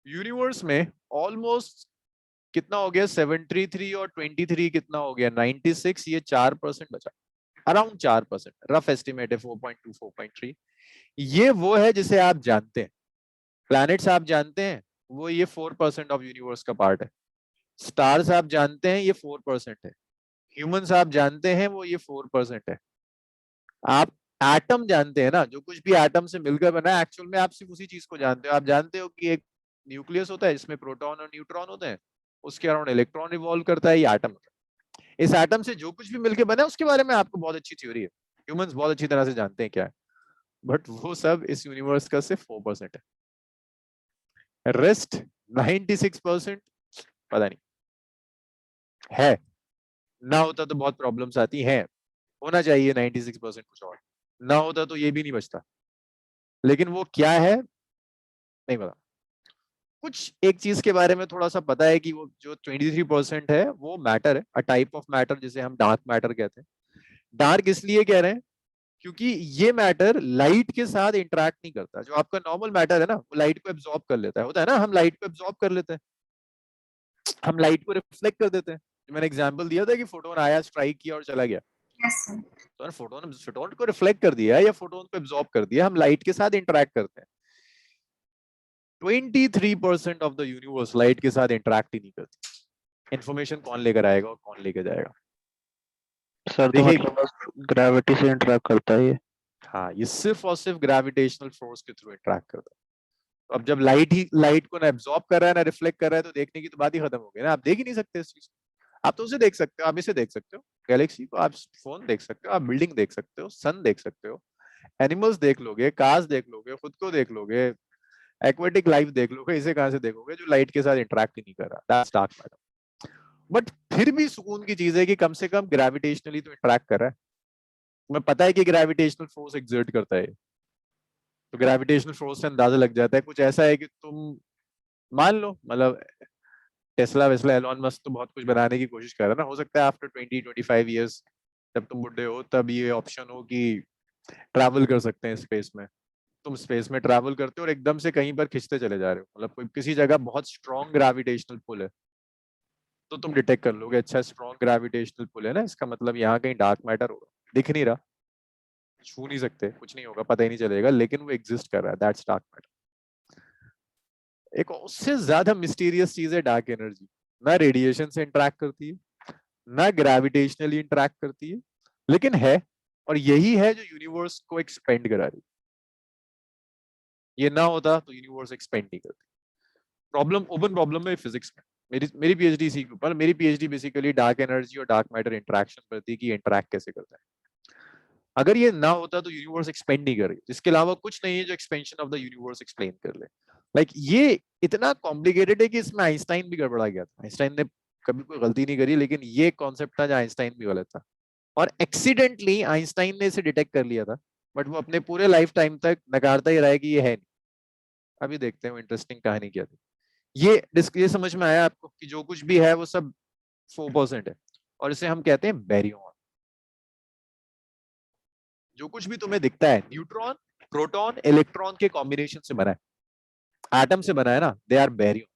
यूनिवर्स में ऑलमोस्ट कितना हो गया, 73 और 23 कितना हो गया, 96, ये 4% बचा, अराउंड 4%, रफ एस्टिमेट है 4.2 4.3। ये वो है जिसे आप जानते हैं, प्लैनेट्स आप जानते हैं, वो ये 4% ऑफ यूनिवर्स का पार्ट है। स्टार्स आप जानते हैं, ये 4% है। ह्यूमंस आप जानते हैं, वो ये 4% है। आप एटम जानते हैं ना, जो कुछ भी एटम से मिलकर बना है, एक्चुअल में आप सिर्फ उसी चीज को जानते हो। आप जानते हो कि एक न्यूक्लियस होता है जिसमें प्रोटॉन और न्यूट्रॉन होते हैं, उसके अराउंड इलेक्ट्रॉन रिवॉल्व करता है, ये एटम होता है। इस एटम से जो कुछ भी मिलकर बना है उसके बारे में आपको बहुत अच्छी थ्योरी है, ह्यूमंस बहुत अच्छी तरह से जानते हैं क्या है, बट वो सब इस यूनिवर्स का सिर्फ 4% है। रेस्ट 96% पता नहीं है, ना होता तो बहुत प्रॉब्लम्स आती हैं, होना चाहिए 96% कुछ और, ना होता तो ये भी नहीं बचता, लेकिन वो क्या है नहीं पता। कुछ एक चीज के बारे में थोड़ा सा पता है कि वो जो 23% है वो मैटर है, अ टाइप ऑफ मैटर, जिसे हम डार्क मैटर कहते हैं। डार्क इसलिए कह रहे हैं क्योंकि ये मैटर लाइट के साथ इंटरेक्ट नहीं करता। जो आपका नॉर्मल मैटर है ना, वो लाइट को एब्जॉर्ब कर लेता है, होता है ना, हम लाइट को एब्जॉर्ब कर लेते हैं, हम लाइट को रिफ्लेक्ट कर देते हैं। जो मैंने एग्जांपल दिया था कि फोटोन आया, स्ट्राइक किया और चला गया, Yes, sir. तो फोटोन को रिफ्लेक्ट कर दिया या फोटोन को एब्जॉर्ब कर दिया, हम लाइट के साथ इंटरेक्ट करते हैं। 23% ऑफ द यूनिवर्स लाइट के साथ इंटरेक्ट ही नहीं करती। इंफॉर्मेशन कौन लेकर आएगा और कौन लेकर जाएगा? सर तो देखिए, मतलब बस ग्रेविटी से इंटरेक्ट करता है ये। हाँ, ये सिर्फ और सिर्फ ग्रेविटेशनल फोर्स के थ्रू इंटरेक्ट करता है। तो अब जब लाइट को ना एब्जॉर्ब कर रहा है ना रिफ्लेक्ट कर रहा है, तो देखने की तो बात ही खत्म हो गई ना। आप देख ही नहीं सकते इस चीज को। आप तो उसे देख सकते हो, आप इसे देख सकते हो, गैलेक्सी को, आप फोन देख सकते हो, आप बिल्डिंग देख सकते हो, सन देख सकते हो, एनिमल्स देख लोगे, कार्स देख लोगे, खुद को देख लोगे, एक्वेटिक लाइफ देख लोगे। इसे कहां से देखोगे जो लाइट के साथ इंटरेक्ट ही नहीं कर रहा? That's dark matter. बट फिर भी सुकून की चीज है कि कम से कम ग्रेविटेशनली तो इंटरेक्ट कर रहा है। तुम्हें पता है कि ग्रेविटेशनल फोर्स एक्सर्ट करता है, तो ग्रेविटेशनल फोर्स से अंदाजा लग जाता है। कुछ ऐसा है कि तुम मान लो, मतलब टेस्ला वेस्ला एलॉन मस्क तो बहुत कुछ बनाने की कोशिश कर रहा है ना। हो सकता है आफ्टर 20-25 ईयर्स जब तुम बुढ़े हो तब ये ऑप्शन हो कि ट्रैवल कर सकते हैं स्पेस में। तुम स्पेस में ट्रैवल करते हो और एकदम से कहीं पर खिंचते चले जा रहे हो, मतलब कोई किसी जगह बहुत स्ट्रॉन्ग ग्रेविटेशनल पुल है, तो तुम डिटेक्ट कर लोगे अच्छा स्ट्रॉन्ग ग्रेविटेशनल पुल है ना, इसका मतलब यहाँ कहीं डार्क मैटर होगा। दिख नहीं रहा, छू नहीं सकते, कुछ नहीं होगा, पता ही नहीं चलेगा, लेकिन वो एग्जिस्ट कर रहा है। That's dark matter. एक उससे ज्यादा मिस्टीरियस चीज है डार्क एनर्जी। ना रेडिएशन से इंटरेक्ट करती है, ना ग्रेविटेशनली इंटरेक्ट करती है, लेकिन है। और यही है जो यूनिवर्स को एक्सपेंड करा रही है। ये ना होता तो यूनिवर्स एक्सपेंड नहीं करती। प्रॉब्लम, ओपन प्रॉब्लम है फिजिक्स में। मेरी पीएचडी इसी के ऊपर। मेरी पीएचडी बेसिकली डार्क एनर्जी और डार्क मैटर इंटरेक्शन पर थी कि इंटरेक्ट कैसे करता है। अगर ये ना होता तो यूनिवर्स एक्सपेंड नहीं कर रही। इसके अलावा कुछ नहीं है जो expansion of the universe explain कर ले। लाइक ये इतना कॉम्प्लिकेटेड है कि इसमें आइंस्टाइन भी गड़बड़ा गया था। आइंस्टाइन ने कभी कोई गलती नहीं करी, लेकिन ये कॉन्सेप्ट था जो आइंस्टाइन भी गलत था, और एक्सीडेंटली आइंस्टाइन ने इसे डिटेक्ट कर लिया था। बट वो अपने पूरे लाइफ टाइम तक नकारता ही रहा है कि ये है नहीं। अभी देखते हैं इंटरेस्टिंग कहानी क्या थी। ये समझ में आया आपको कि जो कुछ भी है वो सब 4% है, और इसे हम कहते हैं बैरियन। जो कुछ भी तुम्हें दिखता है न्यूट्रॉन, प्रोटॉन, इलेक्ट्रॉन के कॉम्बिनेशन से बना है, एटम से बना है ना, दे आर बैरियन।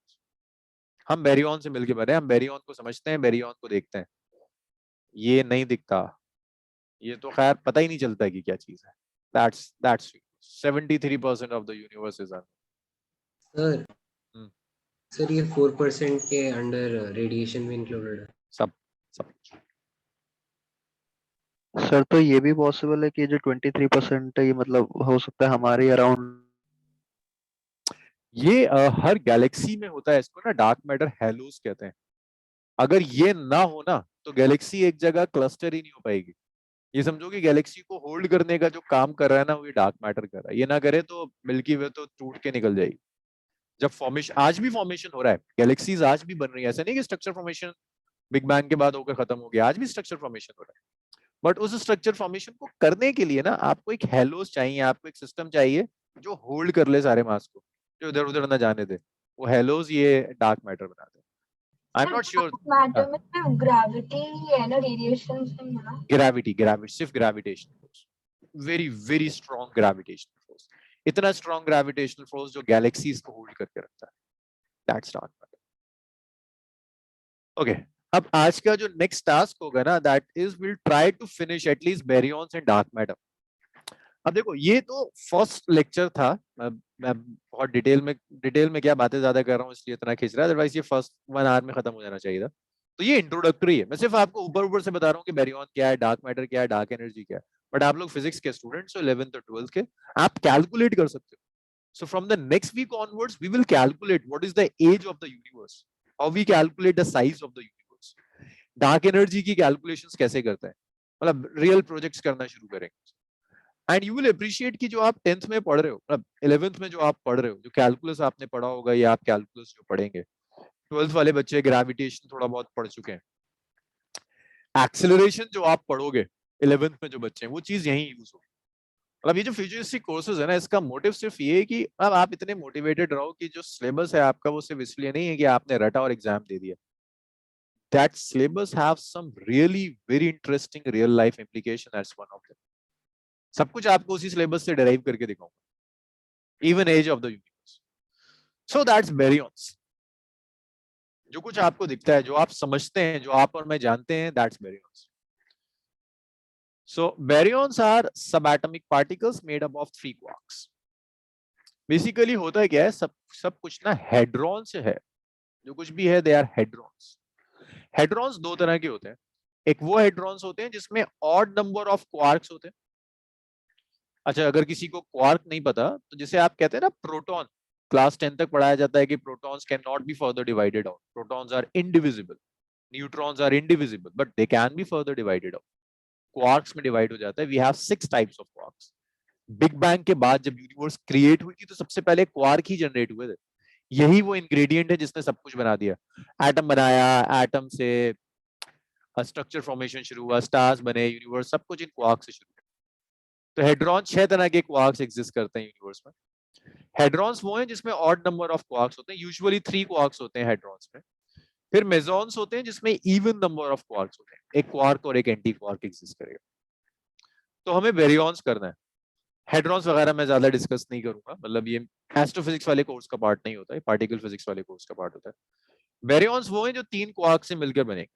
हम बैरियन से मिलके बने, हम बैरियन को समझते हैं, बैरियन को देखते हैं। ये नहीं दिखता, ये तो खैर पता ही नहीं चलता कि क्या चीज है। That's 73% of the universe is sir sir ये 4% के अंडर रेडिएशन भी इंक्लूडेड है? सब सब सर तो ये भी पॉसिबल है कि जो 23% है ये मतलब हो सकता है हमारे अराउंड। ये हर गैलेक्सी में होता है। इसको ना डार्क मैटर हैलोस कहते हैं। अगर ये ना हो ना तो गैलेक्सी एक जगह क्लस्टर ही नहीं हो पाएगी। ये समझो कि गैलेक्सी को होल्ड करने का जो काम कर रहा है ना, वो ये डार्क मैटर कर रहा है। ये ना करे तो मिल्की वे तो टूट के निकल जाएगी। जब फॉर्मेशन, आज भी फॉर्मेशन हो रहा है, गैलेक्सीज आज भी बन रही है। ऐसा नहीं कि स्ट्रक्चर फॉर्मेशन बिग बैंग के बाद होकर खत्म हो गया, आज भी स्ट्रक्चर फॉर्मेशन हो रहा है। बट उस स्ट्रक्चर फॉर्मेशन को करने के लिए ना आपको एक हेलोस चाहिए, आपको एक सिस्टम चाहिए जो होल्ड कर ले सारे मास को, जो इधर उधर ना जाने दे। वो हेलोस ये डार्क मैटर बनाते हैं। I am not sure. Matter में सिर्फ ग्रेविटी ही है ना, रेडिएशन नहीं है ना? ग्रेविटी सिर्फ gravitation force, very very strong gravitational force. इतना स्ट्रॉन्ग ग्रेविटेशनल फोर्स जो गैलेक्सीज को होल्ड करके रखता है। That's dark matter. ओके, अब आज का जो नेक्स्ट टास्क होगा ना, that is will try to finish at least baryons and dark matter. अब देखो, ये तो फर्स्ट लेक्चर था। मैं बहुत डिटेल में क्या बातें ज्यादा कर रहा हूँ इसलिए इतना खींच रहा है, अदरवाइज ये फर्स्ट 1 आवर में खत्म हो जाना चाहिए था। तो ये इंट्रोडक्टरी है। मैं सिर्फ आपको ऊपर ऊपर से बता रहा हूँ कि बैरियन क्या है, डार्क मैटर क्या है, डार्क एनर्जी क्या है। बट आप लोग फिजिक्स के स्टूडेंट्स हो, 11th और 12th के, आप कैलकुलेट कर सकते हो। So from the next week onwards, we will calculate what is the age of the universe, how we calculate the size of the universe, dark energy की calculations कैसे करते हैं, मतलब रियल प्रोजेक्ट्स करना शुरू करेंगे। एंड यू विल अप्रिशिएट कि जो आप 10th में पढ़ रहे हो, मतलब 11th में जो आप पढ़ रहे हो, जो कैलकुलस आपने पढ़ा होगा या आप कैलकुलस जो पढ़ेंगे, 12th वाले बच्चे ग्रेविटेशन थोड़ा बहुत पढ़ चुके हैं। एक्सेलरेशन जो आप पढ़ोगे 11th में जो बच्चे हैं, वो चीज यही यूज होगी। मतलब ये जो फ्यूचरिस्टिक कोर्सेज है ना, इसका मोटिव सिर्फ ये है कि अब आप इतने मोटिवेटेड रहो कि जो सिलेबस है आपका वो सिर्फ इसलिए नहीं है कि आपने रटा और एग्जाम दे दिया। That syllabus have some really very interesting real life implication, that's one of them. सब कुछ आपको उसी सिलेबस से डिराइव करके दिखाऊंगा, even age of the universe. So that's baryons. जो कुछ आपको दिखता है, जो आप समझते हैं, जो आप और मैं जानते हैं, that's बैरियंस। So baryons are subatomic particles made up of 3 quarks. Basically होता है क्या है, सब कुछ ना हेड्रॉन से है, जो कुछ भी है दे आर हेड्रॉन्स। हेड्रॉन्स दो तरह के होते हैं, एक वो हेड्रॉन्स होते हैं जिसमें ऑड नंबर ऑफ क्वार्क्स होते हैं। अच्छा, अगर किसी को क्वार्क नहीं पता तो जैसे आप कहते हैं ना प्रोटॉन, क्लास 10 तक पढ़ाया जाता है कि protons can not be further divided out, protons are indivisible, neutrons are indivisible but they can be further divided out. Quarks में डिवाइड हो जाता है, we have 6 types of quarks. Big bang के बाद जब यूनिवर्स क्रिएट हुई थी तो सबसे पहले क्वार्क ही जनरेट हुए थे, यही वो इंग्रेडिएंट है जिसने सब कुछ बना दिया। एटम बनाया, एटम से स्ट्रक्चर फॉर्मेशन शुरू हुआ, स्टार्स बने, यूनिवर्स, सब कुछ इन क्वार्क से शुरू हुआ। तो हेड्रॉन 6 तरह के क्वार्क्स एग्जिस्ट करते हैं यूनिवर्स में। हेड्रॉन्स वो हैं जिसमें ऑड नंबर ऑफ क्वार्क्स होते हैं, यूजुअली 3 क्वार्क्स होते हैं हेड्रॉन्स में। फिर मेसॉन्स होते हैं जिसमें इवन नंबर ऑफ क्वार्क्स होते हैं, एक क्वार्क और एक एंटी क्वार्क एग्जिस्ट करेगा। तो हमें बेरियॉन्स करना है। हेड्रॉन्स वगैरह मैं ज्यादा डिस्कस नहीं करूंगा, मतलब ये एस्ट्रोफिजिक्स वाले कोर्स का पार्ट नहीं होता है, पार्टिकल फिजिक्स वाले कोर्स का पार्ट होता है। बेरियॉन्स वो हैं जो 3 क्वार्क से मिलकर बनेंगे।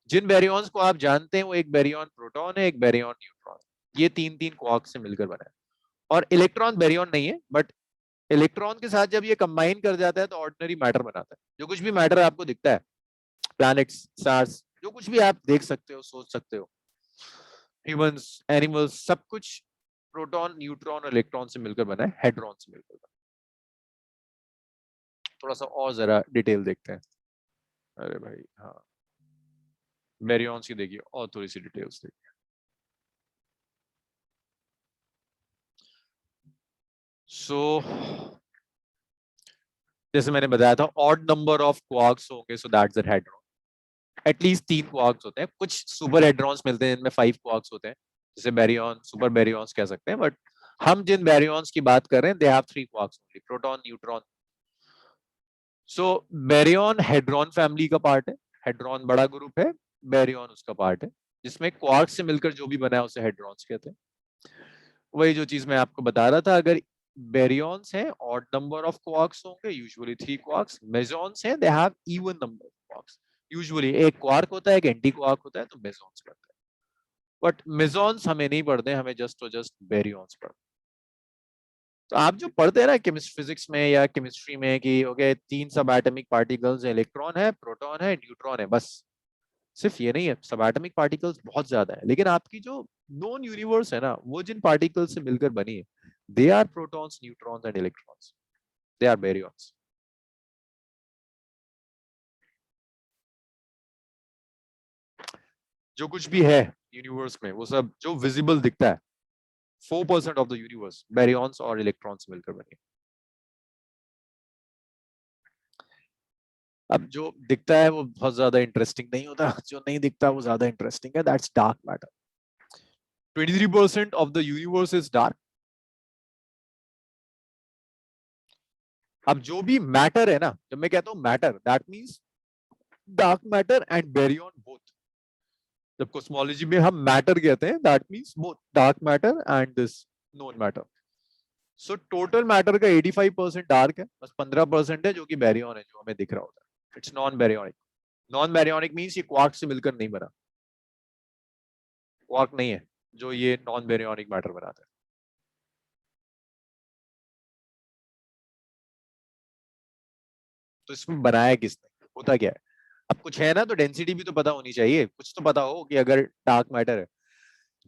जिन बेरियॉन्स को आप जानते हैं वो एक बेरियॉन प्रोटॉन है, एक बेरियॉन न्यूट्रॉन, ये 3 क्वार्क से मिलकर बना है। और इलेक्ट्रॉन बेरियॉन नहीं है, बट इलेक्ट्रॉन के साथ जब ये कंबाइन कर जाता है तो ऑर्डिनरी मैटर बनाता है। जो कुछ भी मैटर आपको दिखता है, प्लैनेट्स, स्टार्स, जो कुछ भी आप देख सकते हो, सोच सकते हो, ह्यूमंस, एनिमल्स, सब कुछ प्रोटॉन, न्यूट्रॉन और इलेक्ट्रॉन से मिलकर बना है, हेड्रॉन से मिलकर बना है। थोड़ा सा और जरा डिटेल देखते हैं। अरे भाई हाँ, बेरियॉन्स की देखिए और थोड़ी सी डिटेल्स देखिए। सो जैसे मैंने बताया था, ऑड नंबर ऑफ क्वार्क्स होंगे, so that's the hadron. At least 3 quarks होते हैं, कुछ सुपर हेड्रॉन्स मिलते हैं जिनमें 5 क्वार्क्स होते हैं, जैसे बेरियॉन, सुपर बेरियॉन्स कह सकते हैं, बट हम जिन बेरियॉन्स की बात कर रहे हैं they have 3 quarks only, proton, neutron. So baryon hadron family का पार्ट है, हेड्रॉन बड़ा ग्रुप है, बेरियॉन उसका पार्ट है, जिसमें क्वार्क से मिलकर जो भी बना है उसे हेड्रॉन्स कहते हैं। वही जो चीज मैं आपको बता रहा था, अगर बेरियॉन्स हैं ऑड नंबर ऑफ क्वार्क्स होंगे, यूजुअली 3 क्वार्क्स। मेसॉन्स हैं, they have even number of quarks, usually एक क्वार्क होता है, एक एंटी क्वार्क होता है, तो मेसॉन्स पढ़ते हैं। बट मेसॉन्स हमें नहीं पढ़ते, हमें जस्ट बेरियॉन्स पढ़ते हैं। तो आप जो पढ़ते हैं ना केमिस्ट्री फिजिक्स में या केमिस्ट्री में कि ओके 3 सब एटॉमिक पार्टिकल्स, इलेक्ट्रॉन है, प्रोटॉन है, न्यूट्रॉन है, बस सिर्फ ये नहीं है, सब एटॉमिक पार्टिकल्स बहुत ज्यादा है, लेकिन आपकी जो नोन यूनिवर्स है ना, वो जिन पार्टिकल्स से मिलकर बनी है, they are protons, neutrons and electrons, they are baryons. जो कुछ भी है यूनिवर्स में वो सब जो विजिबल दिखता है, 4% ऑफ द यूनिवर्स बेरियॉन्स और इलेक्ट्रॉन्स मिलकर बनी है। अब जो दिखता है वो बहुत ज्यादा इंटरेस्टिंग नहीं होता, जो नहीं दिखता वो ज्यादा इंटरेस्टिंग है, that's dark matter. 23% of the universe is dark. अब जो भी मैटर है ना, जब मैं कहता हूं matter, that means dark matter and baryon both. जब कॉस्मोलॉजी में हम मैटर कहते हैं, that means both dark matter and this known matter. So total matter का 85% डार्क है, बस 15% है जो कि बेरियॉन है, जो हमें दिख रहा होता है। It's non baryonic. Non baryonic means ये क्वार्क से मिलकर नहीं बना, क्वार्क नहीं है जो ये नॉन बेरियॉनिक मैटर बनाता है। तो इसमें बनाया किसने, होता क्या है? अब कुछ है ना, तो डेंसिटी भी तो पता होनी चाहिए, कुछ तो पता हो कि अगर डार्क मैटर है।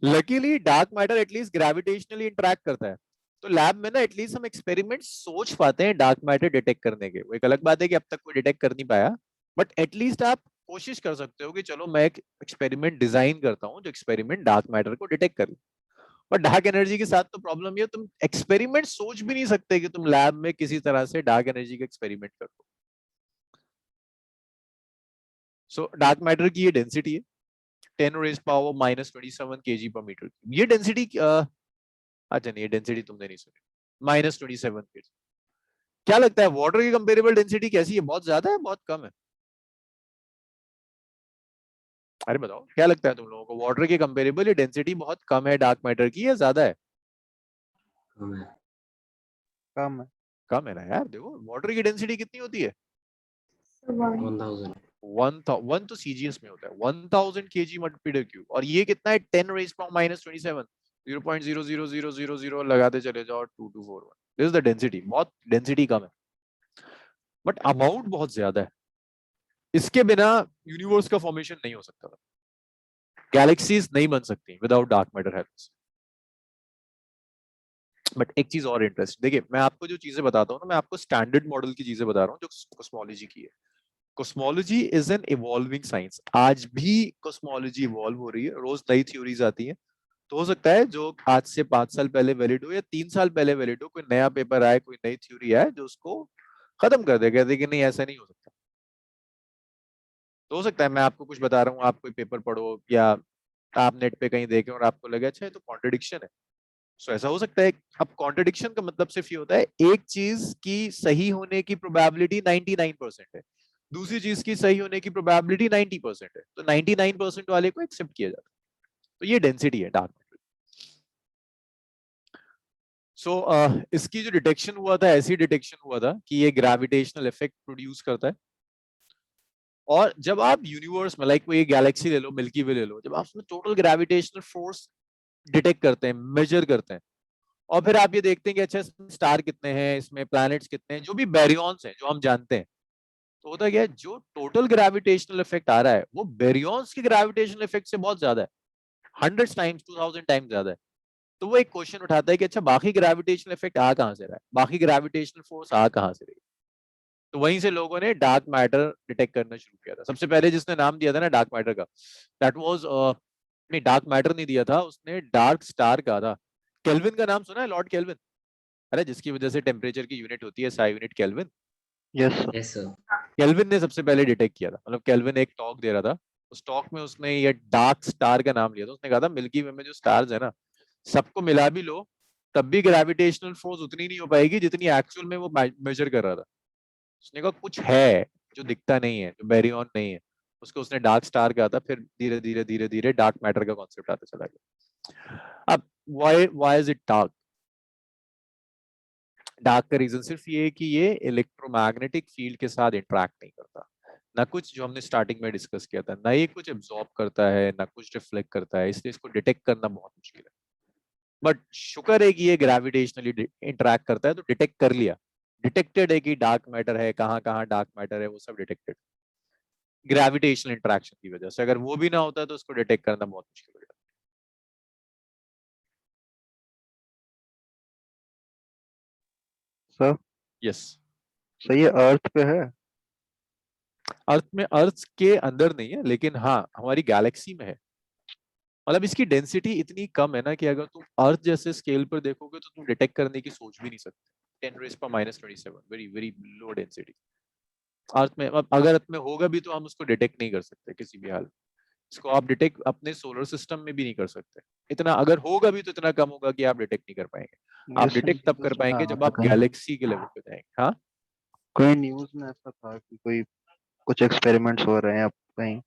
Luckily dark matter at least gravitationally interact करता है, तो लैब में ना एटलीस्ट हम एक्सपेरिमेंट सोच पाते हैं डार्क मैटर डिटेक्ट करने के। वो एक अलग बात है कि अब तक कोई डिटेक्ट कर नहीं पाया, बट एटलीस्ट आप कोशिश कर सकते हो कि चलो मैं एक एक्सपेरिमेंट डिजाइन करता हूँ जो एक्सपेरिमेंट डार्क मैटर को डिटेक्ट करे। पर डार्क एनर्जी के साथ तो प्रॉब्लम ये, तुम एक्सपेरिमेंट सोच भी नहीं सकते कि तुम लैब में किसी तरह से डार्क एनर्जी का एक्सपेरिमेंट कर दो। सो डार्क मैटर की ये डेंसिटी है 10 raised power -27 kg per meter। ये डेंसिटी, अच्छा नहीं, ये डेंसिटी तुमने नहीं सुनी, -27 kg। क्या लगता है वाटर की कंपेरेबल डेंसिटी कैसी है, बहुत ज्यादा है, बहुत कम है? अरे बताओ क्या लगता है तुम लोगों को, वाटर के कंपेरेबल ये डेंसिटी बहुत कम है डार्क मैटर की या ज्यादा है? कम है। कम है। कम है ना यार, देखो वाटर की डेंसिटी कितनी होती है, 1000। 1 तो सीजीएस में होता है, 1000 kg मीटर क्यूब, और ये कितना है 10 raised power -27, 0.00000 लगाते चले जाओ 2241। दिस इज द डेंसिटी, बहुत डेंसिटी कम है बट अमाउंट बहुत ज्यादा है। इसके बिना यूनिवर्स का फॉर्मेशन नहीं हो सकता, गैलेक्सीज नहीं बन सकती without dark matter help. But एक चीज और इंटरेस्ट, देखिए मैं आपको जो चीजें बताता हूँ ना, मैं आपको स्टैंडर्ड मॉडल की चीजें बता रहा हूँ जो कॉस्मोलॉजी की है। Cosmology is an evolving science, आज भी कॉस्मोलॉजी इवॉल्व हो रही है, रोज नई थ्योरीज आती हैं। तो हो सकता है जो आज से 5 साल पहले वैलिड हो या 3 साल पहले वैलिड हो, कोई नया पेपर आए, कोई नई थ्योरी आए जो उसको खत्म कर दे, कहते कि नहीं ऐसा नहीं हो सकता। तो हो सकता है मैं आपको कुछ बता रहा हूँ, आप कोई पेपर पढ़ो या आप नेट पे कहीं देखें और आपको लगे अच्छा ये तो कॉन्ट्रडिक्शन है। सो ऐसा हो सकता है। अब कॉन्ट्रडिक्शन का मतलब सिर्फ ये होता है एक चीज की सही होने की प्रोबेबिलिटी 99% है, दूसरी चीज की सही होने की प्रोबेबिलिटी 90% है, तो 99% वाले को एक्सेप्ट किया जाता है। तो ये डेंसिटी है डार्क मैटर। सो इसकी जो डिटेक्शन हुआ था, ऐसी डिटेक्शन हुआ था कि ये ग्रेविटेशनल इफेक्ट प्रोड्यूस करता है। और जब आप यूनिवर्स में लाइक कोई गैलेक्सी ले लो, मिल्की वे ले लो, जब आप उसमें टोटल ग्रेविटेशनल फोर्स डिटेक्ट करते हैं, मेजर करते हैं, और फिर आप ये देखते हैं कि अच्छा इसमें स्टार कितने हैं, इसमें प्लैनेट्स कितने हैं, जो भी बैरियॉन्स हैं जो हम जानते हैं, तो होता क्या है, जो टोटल ग्रेविटेशनल इफेक्ट आ रहा है वो बैरियॉन्स के ग्रेविटेशनल इफेक्ट से बहुत ज्यादा है, 100 टाइम्स 2000 टाइम्स ज्यादा है। तो वो एक क्वेश्चन उठाता है कि अच्छा बाकी ग्रेविटेशनल इफेक्ट आ कहां से रहा है, बाकी ग्रेविटेशनल फोर्स आ कहां से रही है। तो वहीं से लोगों ने डार्क मैटर डिटेक्ट करना शुरू किया था। सबसे पहले जिसने नाम दिया था ना डार्क मैटर का, दैट वाज नहीं, डार्क मैटर नहीं दिया था उसने, डार्क स्टार कहा था। केल्विन का नाम सुना है, लॉर्ड केल्विन? अरे जिसकी वजह से टेम्परेचर की यूनिट होती है SI unit, kelvin. Yes sir. Yes sir. Kelvin ने सबसे पहले डिटेक्ट किया था, मतलब केल्विन एक टॉक दे रहा था, उस टॉक में उसने ये डार्क स्टार का नाम लिया था। उसने कहा था मिल्की वे में जो स्टार्स है ना, सबको मिला भी लो तब भी ग्रेविटेशनल फोर्स उतनी नहीं हो पाएगी जितनी एक्चुअल में वो मेजर कर रहा था। उसने कहा कुछ है जो दिखता नहीं है, जो बैरियन नहीं है, उसको उसने डार्क स्टार कहा था। फिर धीरे धीरे धीरे धीरे डार्क मैटर का कॉन्सेप्ट आता चला गया। अब why is it dark? Dark का रीजन सिर्फ ये है कि ये इलेक्ट्रोमैग्नेटिक फील्ड के साथ इंटरेक्ट नहीं करता, ना कुछ जो हमने स्टार्टिंग में डिस्कस किया था, ना ये कुछ एब्जॉर्ब करता है, ना कुछ रिफ्लेक्ट करता है, इसलिए इसको डिटेक्ट करना बहुत मुश्किल है। बट शुक्र है कि ये ग्रेविटेशनली इंटरेक्ट करता है, तो डिटेक्ट कर लिया, डिटेक्टेड है कि डार्क मैटर है, कहाँ कहाँ डार्क मैटर है, वो सब डिटेक्टेड ग्रेविटेशनल इंटरेक्शन की वजह से। अगर वो भी ना होता तो उसको डिटेक्ट करना बहुत मुश्किल हो जाता। Sir yes. सही है, अर्थ पे है। अर्थ में, अर्थ के अंदर नहीं है, लेकिन हाँ हमारी गैलेक्सी में है। मतलब इसकी डेंसिटी इतनी कम है ना कि अगर तुम अर्थ जैसे स्केल पर देखोगे तो तुम डिटेक्ट करने की सोच भी नहीं सकते। 10⁻⁻27, वेरी वेरी लो डेंसिटी अर्थ में। अब अगर अर्थ में होगा भी तो हम उसको डिटेक्ट नहीं कर सकते किसी भी हाल में। इसको आप डिटेक्ट अपने सोलर सिस्टम में भी नहीं कर सकते। इतना अगर होगा भी तो इतना कम होगा कि आप डिटेक्ट नहीं कर पाएंगे। आप यस सर, डिटेक्ट तब न्यूज कर में पाएंगे आया जब था आप कहीं, गैलेक्सी के लेवल पे जाएंगे। हाँ कोई न्यूज में ऐसा था कि कोई कुछ एक्सपेरिमेंट्स हो रहे हैं अब कहीं।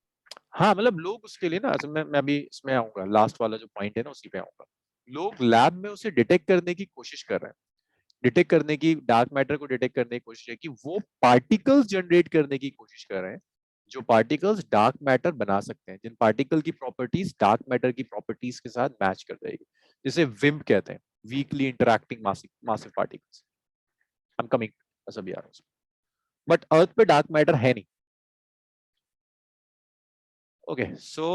हाँ, मतलब लोग उसके लिए ना, असल में मैं अभी इसमें आऊंगा, लास्ट वाला जो पॉइंट है ना उसी पे आऊंगा। लोग लैब में उसे डिटेक्ट करने की कोशिश कर रहे हैं, डिटेक्ट करने की, डार्क मैटर को डिटेक्ट करने की कोशिश है कि वो पार्टिकल्स जनरेट करने की कोशिश कर रहे हैं जो पार्टिकल्स डार्क मैटर बना सकते हैं, जिन पार्टिकल की प्रॉपर्टीज डार्क मैटर की प्रॉपर्टीज के साथ मैच कर जाएगी, जिसे विम्प कहते हैं, weekly interacting massive particles. I am coming, अभी आ रहा हूँ। बट अर्थ पे डार्क मैटर है नहीं। ओके सो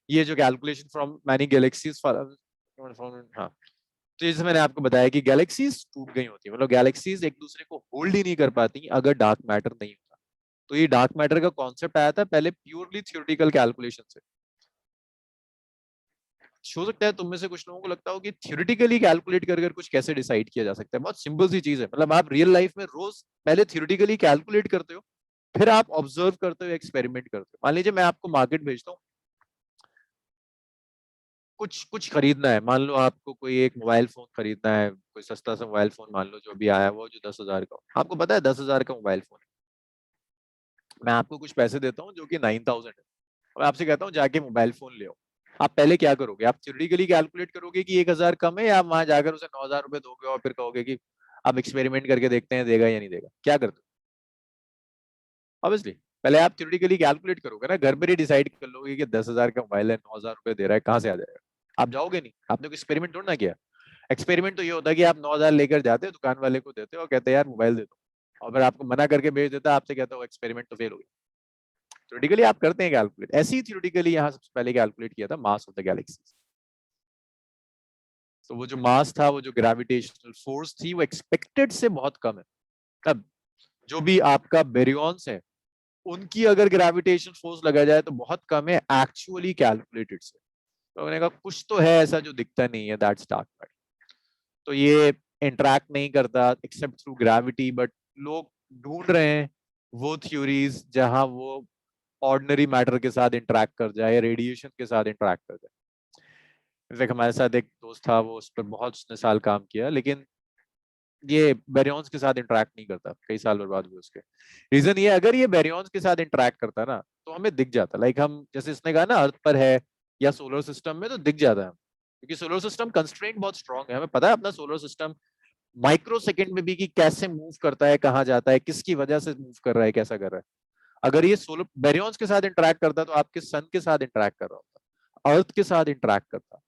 ये जो कैलकुलेशन फ्रॉम मैनी गैलेक्सीज, हाँ, तो जैसे मैंने आपको बताया कि गैलेक्सीज टूट गई होती है, मतलब गैलेक्सीज एक दूसरे को होल्ड ही नहीं कर पाती अगर डार्क मैटर नहीं होता। तो ये डार्क मैटर का कॉन्सेप्ट आया था पहले प्योरली थ्योरेटिकल कैलकुलेशन से। हो सकता है तुम में से कुछ लोगों को लगता हो कि थ्योरेटिकली कैलकुलेट कर कुछ कैसे डिसाइड किया जा सकता है। बहुत सिंपल सी चीज है, मतलब आप रियल लाइफ में रोज पहले थ्योरेटिकली कैलकुलेट करते हो, फिर आप ऑब्जर्व करते हो, एक्सपेरिमेंट करते हो। मान लीजिए मैं आपको मार्केट भेजता हूँ, कुछ कुछ खरीदना है, मान लो आपको कोई एक मोबाइल फोन खरीदना है, कोई सस्ता सा मोबाइल फोन मान लो जो अभी आया वो जो 10,000 का हो। आपको पता है 10,000 का मोबाइल फोन है, मैं आपको कुछ पैसे देता हूँ जो कि 9,000 है, और आपसे कहता हूँ जाके मोबाइल फोन ले आओ। आप पहले क्या करोगे? आप थ्योरेटिकली कैलकुलेट करोगे कि 1,000 कम है, या आप वहां जाकर उसे 9,000 रुपए दोगे और फिर कहोगे कि अब एक्सपेरिमेंट करके देखते हैं देगा या नहीं देगा? क्या करते हो? ऑब्वियसली पहले आप थ्योरेटिकली कैलकुलेट करोगे ना, घर पर ही डिसाइड कर लोगे कि 10,000 का मोबाइल है, 9,000 रुपए दे रहा है, कहाँ से आ जाएगा? आप जाओगे नहीं, आपने कोई एक्सपेरिमेंट थोड़ा ना किया। एक्सपेरिमेंट तो ये होता है कि आप 9,000 लेकर जाते हो, दुकान वाले को देते हो और कहते हैं यार मोबाइल दे दो, और फिर आपको मना करके भेज देता है, आपसे कहता हो एक्सपेरिमेंट तो फेल हो गया। थ्योरेटिकली आप करते हैं कैलकुलेट, ऐसे ही थ्योरेटिकली यहाँ सबसे पहले कैलकुलेट किया था मास ऑफ द गैलेक्सी। तो वो जो मास था, वो जो ग्रेविटेशनल फोर्स थी, वो एक्सपेक्टेड से बहुत कम है। अब जो भी आपका बेरियॉन्स है, उनकी अगर ग्रेविटेशन फोर्स लगा जाए तो बहुत कम है एक्चुअली कैलकुलेटेड से। तो मैंने कहा कुछ तो है ऐसा जो दिखता नहीं है, दैट्स डार्क मैटर। तो ये इंटरैक्ट नहीं करता एक्सेप्ट थ्रू ग्रेविटी, बट लोग ढूंढ रहे हैं वो थ्योरीज जहां वो ऑर्डिनरी मैटर के साथ इंटरैक्ट कर जाए, रेडिएशन के साथ इंटरैक्ट कर जाए। इनफैक्ट हमारे साथ एक दोस्त था, वो उस पर बहुत उसने साल काम किया, लेकिन ये बैरियॉन्स के साथ इंटरैक्ट नहीं करता, कई साल बर्बाद हुए उसके। रीजन ये, अगर ये बैरियॉन्स के साथ इंटरैक्ट करता ना तो हमें दिख जाता, लाइक हम जैसे इसने कहा ना अर्थ पर है या सोलर सिस्टम में, तो दिख जाता है, क्योंकि सोलर सिस्टम कंस्ट्रेंट बहुत स्ट्रांग है, हमें पता है अपना सोलर सिस्टम माइक्रो सेकंड में भी कि कैसे मूव करता है, कहाँ जाता है, किसकी वजह से मूव कर रहा है, कैसा कर रहा है। अगर ये सोलर बैरियॉन्स के साथ इंटरैक्ट करता तो आपके सन के साथ इंटरैक्ट कर रहा होता, अर्थ के साथ इंटरैक्ट करता,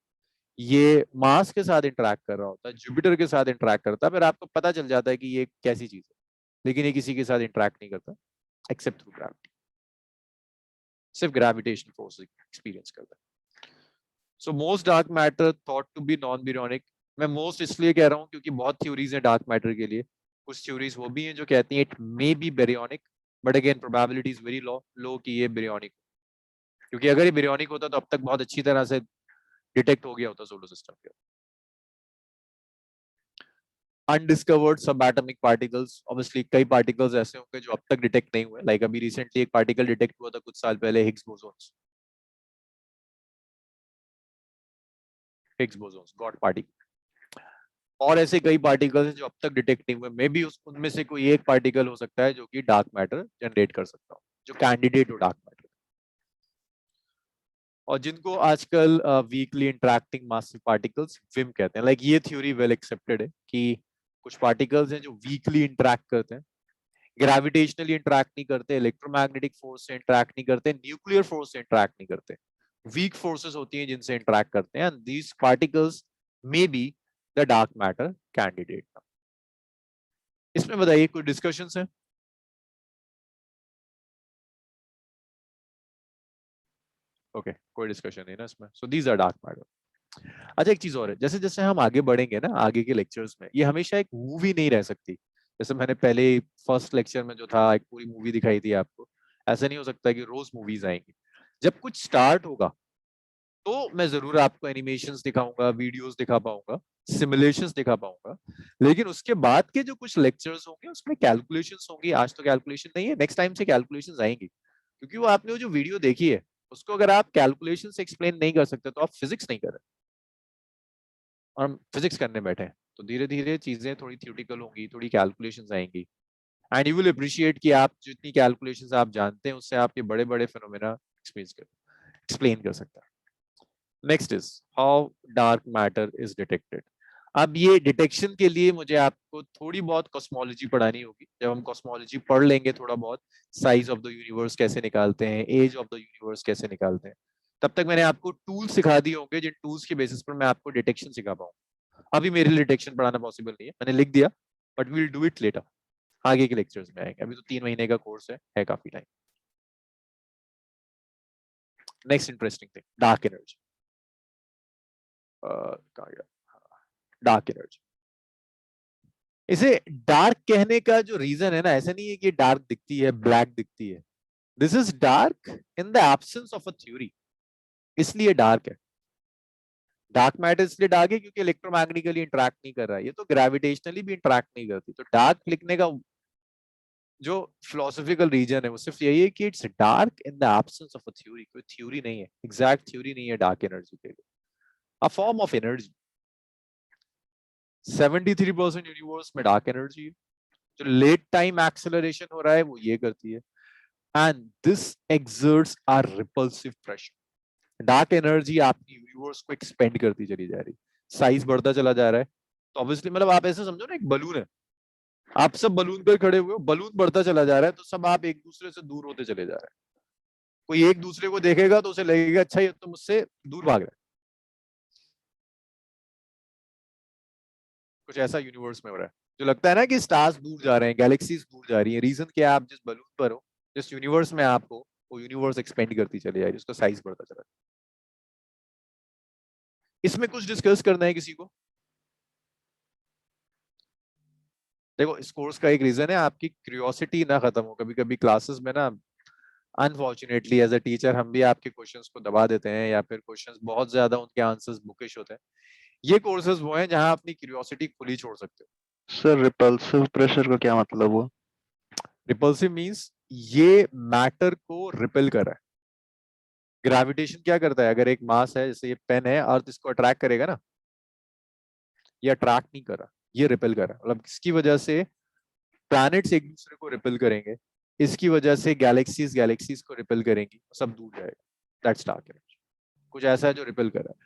ये मार्स के साथ इंटरैक्ट कर रहा होता है, जुपिटर के साथ इंटरैक्ट करता है, फिर आपको पता चल जाता है कि ये कैसी चीज है। लेकिन ये किसी के साथ इंटरैक्ट नहीं करता एक्सेप्ट थ्रू ग्रेविटी, सिर्फ ग्रेविटेशन फोर्स एक्सपीरियंस करता है। So most dark matter thought to be non baryonic. मैं मोस्ट इसलिए कह रहा हूँ क्योंकि बहुत थ्योरीज हैं डार्क मैटर के लिए। कुछ थ्योरीज वो भी हैं जो कहती हैं it may be baryonic, but again probability is very low low कि ये बेरियोनिक, क्योंकि अगर ये बेरियोनिक होता तो अब तक बहुत अच्छी तरह से डिटेक्ट हो गया होता सोलर सिस्टम के। अनडिस्कवर्ड सब एटॉमिक पार्टिकल्स, ऑब्वियसली कई पार्टिकल्स ऐसे होंगे जो अब तक डिटेक्ट नहीं हुए, लाइक अभी रिसेंटली एक पार्टिकल डिटेक्ट हुआ था कुछ साल पहले, Higgs bosons, Higgs bosons God particle. और ऐसे कई पार्टिकल्स हैं जो अब तक डिटेक्ट नहीं हुए, मे बी उनमें से कोई एक पार्टिकल हो सकता है जो कि डार्क मैटर जनरेट कर सकता हो, जो कैंडिडेट हो डार्क मैटर, और जिनको आजकल weekly interacting massive particles Vim कहते हैं। लाइक ये थ्योरी वेल एक्सेप्टेड है कि कुछ पार्टिकल्स हैं जो वीकली इंटरैक्ट करते हैं, ग्रेविटेशनली इंटरैक्ट नहीं करते, इलेक्ट्रोमैग्नेटिक फोर्स से इंटरैक्ट नहीं करते, न्यूक्लियर फोर्स से इंटरैक्ट नहीं करते, वीक फोर्सेस होती हैं जिनसे इंटरैक्ट करते हैं, and these particles may be the dark matter candidate. इसमें बताइए कोई डिस्कशंस है? ओके कोई डिस्कशन नहीं ना इसमें, so these are dark matter. अच्छा एक चीज और है, जैसे जैसे हम आगे बढ़ेंगे ना आगे के लेक्चर्स में, ये हमेशा एक मूवी नहीं रह सकती। जैसे मैंने पहले फर्स्ट लेक्चर में जो था एक पूरी मूवी दिखाई थी आपको, ऐसा नहीं हो सकता कि रोज मूवीज आएंगी। जब कुछ स्टार्ट होगा तो मैं जरूर आपको एनिमेशंस दिखाऊंगा, वीडियोस दिखा पाऊंगा, सिमुलेशंस दिखा पाऊंगा, लेकिन उसके बाद के जो कुछ लेक्चर्स होंगे उसमें कैलकुलेशंस होंगी। आज तो कैलकुलेशन नहीं है, नेक्स्ट टाइम से कैलकुलेशंस आएंगी, क्योंकि वो आपने वो जो वीडियो देखी है उसको अगर आप कैलकुलेशन से एक्सप्लेन नहीं कर सकते तो आप फिजिक्स नहीं कर रहे, और हम फिजिक्स करने बैठे हैं। तो धीरे धीरे चीजें थोड़ी थ्योरेटिकल होंगी, थोड़ी कैलकुलेशंस आएंगी, एंड यू विल अप्रिशिएट कि आप जितनी कैलकुलेशंस आप जानते हैं उससे आपके बड़े बड़े फिनोमेना एक्सप्लेन कर सकते हैं। Next is how dark matter is detected. अब ये डिटेक्शन के लिए मुझे आपको थोड़ी बहुत कॉस्मोलॉजी पढ़ानी होगी। जब हम कॉस्मोलॉजी पढ़ लेंगे थोड़ा बहुत, साइज ऑफ द यूनिवर्स कैसे निकालते हैं, एज ऑफ द यूनिवर्स कैसे निकालते हैं, तब तक मैंने आपको टूल्स सिखा दिए होंगे जिन टूल्स के बेसिस पर मैं आपको डिटेक्शन सिखा पाऊंगा। अभी मेरे लिए डिटेक्शन पढ़ाना पॉसिबल नहीं है, मैंने लिख दिया, but we'll do it later, आगे के लेक्चर्स में आएंगे। अभी तो 3 महीने का कोर्स है काफी time. Next interesting thing, dark energy. कहाँ गया, डार्क एनर्जी। इसे डार्क कहने का जो रीजन है ना, ऐसा नहीं है कि डार्क दिखती है, ब्लैक दिखती है, this is dark in the absence of a theory, इसलिए डार्क है। डार्क मैटर इसलिए डार्क है क्योंकि इलेक्ट्रोमैग्नेटिकली इंटरैक्ट नहीं कर रहा है, ये तो ग्रेविटेशनली भी इंटरैक्ट नहीं करती। तो डार्क लिखने का जो फिलोसॉफिकल रीजन है वो सिर्फ यही है कि it's dark in the absence of a theory. कोई थ्योरी नहीं है, एग्जैक्ट थ्योरी नहीं है डार्क एनर्जी के लिए, a form of energy. 73% universe में डार्क एनर्जी है, जो लेट टाइम एक्सेलरेशन हो रहा है वो ये करती है, and this exerts a repulsive pressure. Dark energy आपकी यूनिवर्स को एक्सपेंड करती चली जा रही, साइज बढ़ता चला जा रहा है। तो ऑब्वियसली मतलब आप ऐसे समझो ना, एक बलून है, आप सब बलून पर खड़े हुए हो, बलून बढ़ता चला जा रहा है, तो सब आप एक दूसरे से दूर होते चले जा रहे हैं। कोई एक दूसरे को देखेगा तो उसे लगेगा अच्छा ये तो मुझसे दूर भाग रहा है। कुछ ऐसा यूनिवर्स में हो रहा है जो लगता है ना कि स्टार्स दूर जा रहे हैं, गैलेक्सीज दूर जा रही हैं। रीजन क्या है? आप जिस बलून पर हो, जिस यूनिवर्स में आप हो, वो यूनिवर्स एक्सपेंड करती चली जाए, जिसका साइज बढ़ता चला जाए। इसमें कुछ डिस्कस करना है किसी को? देखो, इस कोर्स का एक रीजन है आपकी क्यूरियोसिटी ना खत्म हो। कभी कभी क्लासेस में ना अनफॉर्चुनेटली एज अ टीचर हम भी आपके क्वेश्चंस को दबा देते हैं, या फिर क्वेश्चंस बहुत ज्यादा उनके आंसर्स बुकिश होते हैं। ये कोर्सेज वो हैं जहां अपनी क्यूरियोसिटी खुली छोड़ सकते हो। सर रिपल्सिव प्रेशर का क्या मतलब हुआ? रिपल्सिव मींस ये मैटर को रिपेल कर रहा है। ग्रेविटेशन क्या करता है? अगर एक मास है, जैसे ये पेन है, अर्थ इसको अट्रैक्ट करेगा ना, ये अट्रैक्ट नहीं कर रहा, ये रिपेल कर रहा है। मतलब इसकी वजह से प्लैनेट्स एक दूसरे को रिपेल करेंगे, इसकी वजह से गैलेक्सीज गैलेक्सीज को रिपेल करेंगी, सब दूर जाएगा। That's dark energy. कुछ ऐसा है जो रिपेल कर रहा है।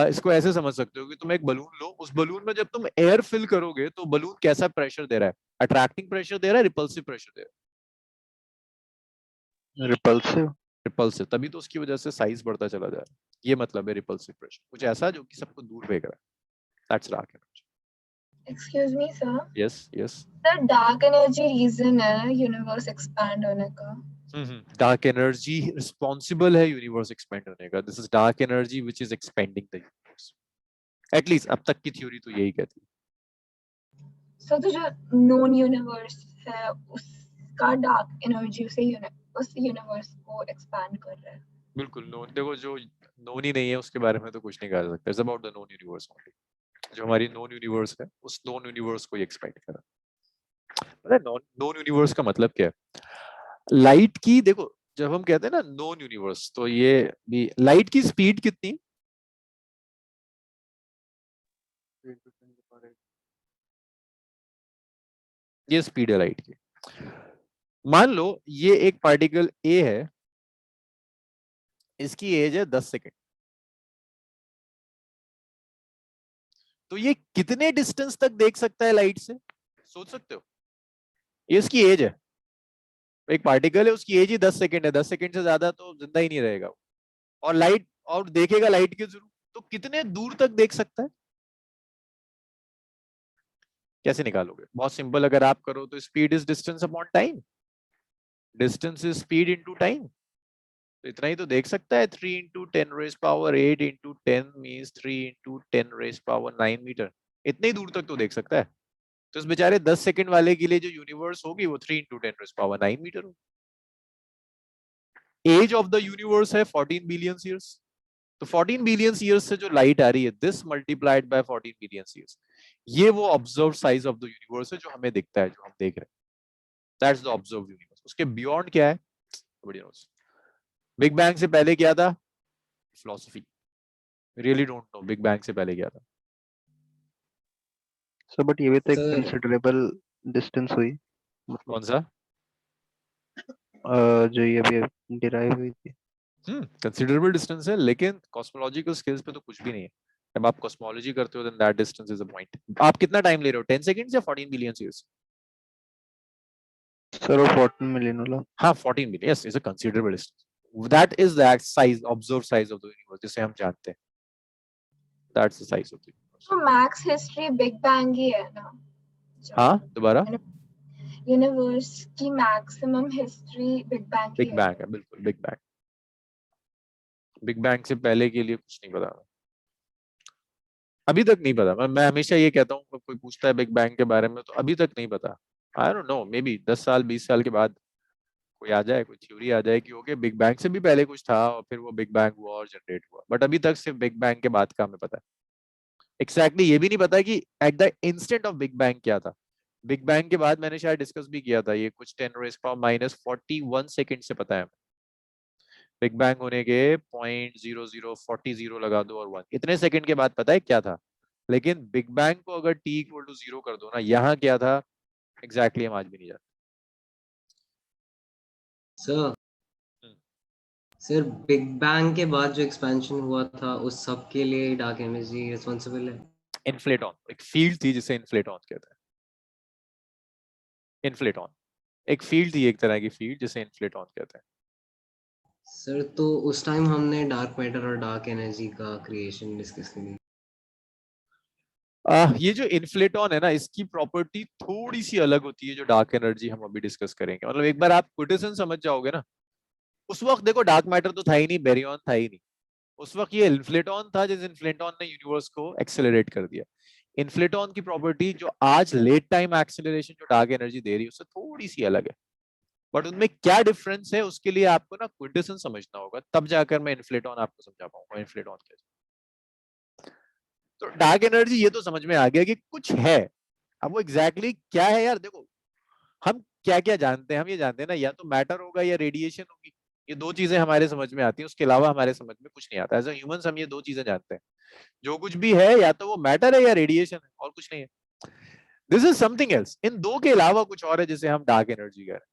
इसको ऐसे समझ सकते हो कि तुम एक बलून लो, उस बलून में जब तुम एयर फिल करोगे तो बलून कैसा प्रेशर दे रहा है? अट्रैक्टिंग प्रेशर दे रहा है, रिपल्सिव प्रेशर दे रहा रिपल्सिव। है? रिपल्सिव। तभी तो उसकी वजह से साइज बढ़ता चला जा रहा है। ये मतलब है रिपल्सिव प्रेशर, कुछ ऐसा जो कि सबको दूर फेंक रहा है। That's dark energy. Excuse me, sir. Yes yes. Sir dark energy reason है यूनिवर्स एक्सपैंड होने का। डार्क एनर्जी रिस्पॉन्सिबल है यूनिवर्स एक्सपेंड होने का। This is dark energy which is expanding the universe. At least अब तक की थ्योरी तो यही कहती है। सो तो जो नोन यूनिवर्स है उसका डार्क एनर्जी उस यूनिवर्स को एक्सपैंड कर रहा है। बिल्कुल। नोन, देखो जो नोन ही नहीं है उसके बारे में तो कुछ नहीं कह सकते। It's about the known universe only. जो हमारी नोन यूनिवर्स है, उस नोन यूनिवर्स को ही एक्सपेंड कर रहा है। पता है नोन नोन यूनिवर्स का मतलब क्या है? लाइट की, देखो जब हम कहते हैं ना नोन यूनिवर्स, तो ये भी लाइट की स्पीड कितनी? ये स्पीड है लाइट की। मान लो ये एक पार्टिकल ए है, इसकी एज है 10 सेकेंड। तो ये कितने डिस्टेंस तक देख सकता है लाइट से? सोच सकते हो? ये इसकी एज है। एक पार्टिकल है, उसकी एज ही 10 सेकेंड है। 10 सेकेंड से ज्यादा तो जिंदा ही नहीं रहेगा वो। और लाइट, और देखेगा लाइट के थ्रू, तो कितने दूर तक देख सकता है? कैसे निकालोगे? बहुत सिंपल। अगर आप करो तो speed is distance upon time. Distance is speed into time. तो इतना ही तो देख सकता है। 3 into 10⁻8 into 10 means 3 into 10⁻9 metre. इतने ही दूर तक तो देख सकता है। तो इस बेचारे 10 सेकंड वाले के लिए जो यूनिवर्स होगी वो 3 इंटू 10⁻9 मीटर होगी। एज ऑफ द यूनिवर्स है 14 बिलियन ईयर्स। तो 14 बिलियन ईयर्स से जो लाइट आ रही है, this multiplied by 14 billion years, ये वो observe size of the universe है जो हमें दिखता है, जो हम देख रहे हैं। That's the observe universe. उसके बियॉन्ड क्या है? बढ़िया। बिग बैंग से पहले क्या था? Philosophy. Really don't know big bang से पहले क्या था। सर बट ये भी तो एक सर कंसिडरेबल डिस्टेंस हुई, मतलब कौन सा? जो ये अभी डिराइव हुई थी। कंसिडरेबल डिस्टेंस है, लेकिन कॉस्मोलॉजिकल स्केल्स पे तो कुछ भी नहीं है। जब आप कॉस्मोलॉजी करते हो then that distance is a point. आप कितना टाइम ले रहे हो? 10 सेकंड्स या 14 बिलियन ईयर्स? सर वो 14 मिलियन वाला। हाँ, 14 billion, yes, is a considerable distance. That is the size, observe size of the universe, जिसे हम जानते हैं। That's the size of the universe. तो मैक्स हिस्ट्री बिग बैंग ही है ना? हाँ, दोबारा। यूनिवर्स की मैक्सिमम हिस्ट्री बिग बैंग ही बिग है। बैंग है, बिल्कुल बिग बैंग। बिग बैंग से पहले के लिए कुछ नहीं पता। अभी तक नहीं पता। मैं हमेशा ये कहता हूँ, कोई पूछता है बिग बैंग के बारे में तो अभी तक नहीं पता। I don't know, may be 10 साल 20 साल के बाद कोई आ जाए, कोई थ्योरी आ जाए कि ओके बिग बैंग से भी पहले कुछ था और फिर वो बिग बैंग हुआ और जनरेट हुआ। बट अभी तक सिर्फ बिग बैंग के बाद का हमें पता है। एग्जैक्टली ये भी नहीं पता कि at the instant of big bang क्या था। बिग बैंग के बाद मैंने शायद डिस्कस भी किया था, ये कुछ 10⁻⁻41 सेकंड से पता है। बिग बैंग होने के 0.0040 लगा दो और 1, इतने सेकंड के बाद पता है क्या था। लेकिन बिग बैंग को अगर t इक्वल टू 0 कर दो ना, यहाँ क्या था एग्जैक्टली हम आज भी नहीं जानते। सर हम्म, सर बिग बैंग के बाद जो एक्सपेंशन हुआ था उस सब के लिए डार्क एनर्जी रिस्पॉन्सिबल है। इन्फ्लेटॉन एक फील्ड थी जिसे इन्फ्लेटॉन कहते हैं। इन्फ्लेटॉन एक फील्ड थी, एक तरह की फील्ड जिसे इन्फ्लेटॉन कहते हैं। सर तो उस टाइम हमने डार्क मैटर और डार्क एनर्जी का क्रिएशन डिस्कस की। ये जो इन्फ्लेटॉन है ना, इसकी प्रॉपर्टी थोड़ी सी अलग होती है जो डार्क एनर्जी हम अभी डिस्कस करेंगे। मतलब एक बार आप क्विटेशन समझ जाओगे ना, उस वक्त देखो डार्क मैटर तो था ही नहीं, बेरियन था ही नहीं, उस वक्त ये इन्फ्लेटॉन था, जिस इन्फ्लेटॉन ने यूनिवर्स को एक्सेलरेट कर दिया। इन्फ्लेटॉन की प्रॉपर्टी जो आज लेट टाइम एक्सेलरेशन जो डार्क एनर्जी दे रही है उससे थोड़ी सी अलग है, बट उनमें क्या डिफरेंस है उसके लिए आपको ना क्विटेशन समझना होगा, तब जाकर मैं इन्फ्लेटॉन आपको समझा पाऊंगा इन्फ्लेटॉन कैसे। तो डार्क एनर्जी ये तो समझ में आ गया कि कुछ है, अब वो एग्जैक्टली क्या है यार, देखो हम क्या क्या जानते हैं, हम ये जानते हैं ना, या तो मैटर होगा या रेडिएशन होगी, ये दो चीजें हमारे समझ में आती हैं, उसके अलावा हमारे समझ में कुछ नहीं आता। एज ह्यूमंस हम ये दो चीजें जानते हैं, जो कुछ भी है या तो वो मैटर है या रेडिएशन है, और कुछ नहीं है। दिस इज समथिंग एल्स, इन दो के अलावा कुछ और है जिसे हम डार्क एनर्जी कह रहे हैं।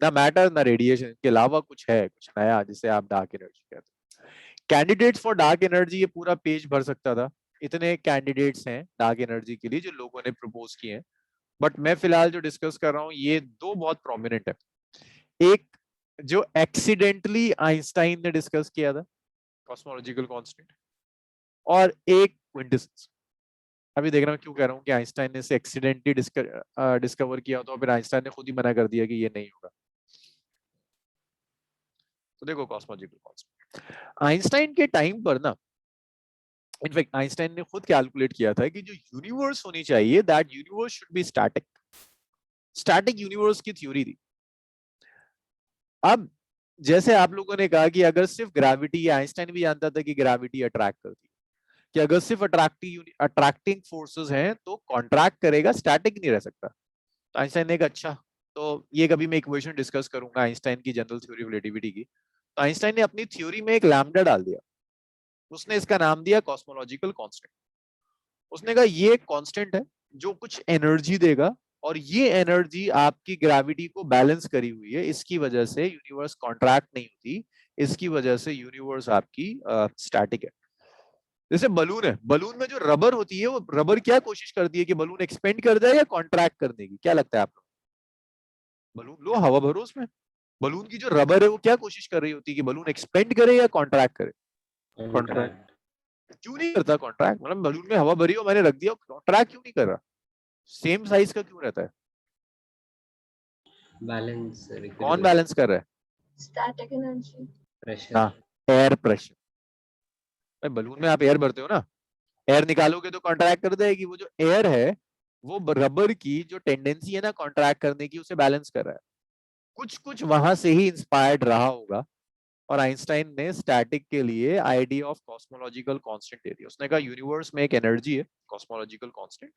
ना मैटर ना रेडिएशन, के अलावा कुछ है, कुछ नया, जिसे आप डार्क एनर्जी कहते हैं। कैंडिडेट्स फॉर डार्क एनर्जी, ये पूरा पेज भर सकता था, इतने कैंडिडेट्स हैं डार्क एनर्जी के लिए जो लोगों ने प्रपोज किए हैं, बट मैं फिलहाल जो डिस्कस कर रहा हूं ये दो बहुत प्रोमिनेंट है। एक जो एक्सीडेंटली आइंस्टाइन ने डिस्कस किया था, कॉस्मोलॉजिकल कांस्टेंट, और एक क्विंटेसेंस। अभी देख रहा हूं क्यों कह रहा हूं कि आइंस्टाइन ने इसे एक्सीडेंटली डिस्कवर किया, तो फिर आइंस्टाइन ने खुद ही मना कर दिया कि ये नहीं होगा। तो देखो कॉस्मोलॉजिकल कांस्टेंट, आइंस्टाइन के टाइम पर ना, इनफैक्ट आइंस्टाइन ने खुद कैलकुलेट किया था कि जो यूनिवर्स होनी चाहिए, that universe should be static. Static universe की थ्योरी थी। अब जैसे आप लोगों ने कहा कि अगर सिर्फ ग्रेविटी, आइंस्टाइन भी जानता था कि ग्रेविटी अट्रैक्ट करती है, कि अगर सिर्फ अट्रैक्टिंग फोर्सेस हैं तो कॉन्ट्रैक्ट करेगा, स्टैटिक नहीं रह सकता। तो आइंस्टाइन ने कहा अच्छा, तो ये कभी मैं इक्वेशन डिस्कस करूंगा आइंस्टाइन की जनरल थ्योरी ऑफ रिलेटिविटी की। तो आइंस्टाइन ने अपनी थ्योरी में एक लैम्डा डाल दिया, उसने इसका नाम दिया कॉस्मोलॉजिकल कांस्टेंट। उसने कहा ये कांस्टेंट है जो कुछ एनर्जी देगा, और ये एनर्जी आपकी ग्रेविटी को बैलेंस करी हुई है, इसकी वजह से यूनिवर्स कॉन्ट्रैक्ट नहीं होती, इसकी वजह से यूनिवर्स आपकी स्टैटिक है। जैसे बलून है, बलून में जो रबर होती है, वो रबर क्या कोशिश करती है कि बलून एक्सपेंड कर जाए या कॉन्ट्रैक्ट करने की, क्या लगता है आपको? बलून लो, हवा भरो उसमें, बलून की जो रबर है वो क्या कोशिश कर रही होती है कि बलून एक्सपेंड करे या कॉन्ट्रैक्ट करे? कॉन्ट्रैक्ट। क्यों नहीं करता कॉन्ट्रैक्ट? मतलब बलून में हवा भरी हो, मैंने रख दिया, कॉन्ट्रैक्ट क्यों नहीं कर रहा? सेम साइज का क्यों रहता है? बैलेंस, कौन बैलेंस कर रहा है? Static energy. प्रेशर। ना, एयर प्रेशर। बलून में आप एयर भरते हो ना, एयर निकालोगे तो कॉन्ट्रैक्ट कर देगी, वो जो एयर है वो रबर की जो टेंडेंसी है ना कॉन्ट्रैक्ट करने की, उसे बैलेंस कर रहा है। कुछ कुछ वहां से ही इंस्पायर्ड रहा होगा, और आइंस्टाइन ने स्टैटिक के लिए आइडिया ऑफ कॉस्मोलॉजिकल कांस्टेंट दे दिया। उसने कहा यूनिवर्स में एक एनर्जी है कॉस्मोलॉजिकल कांस्टेंट,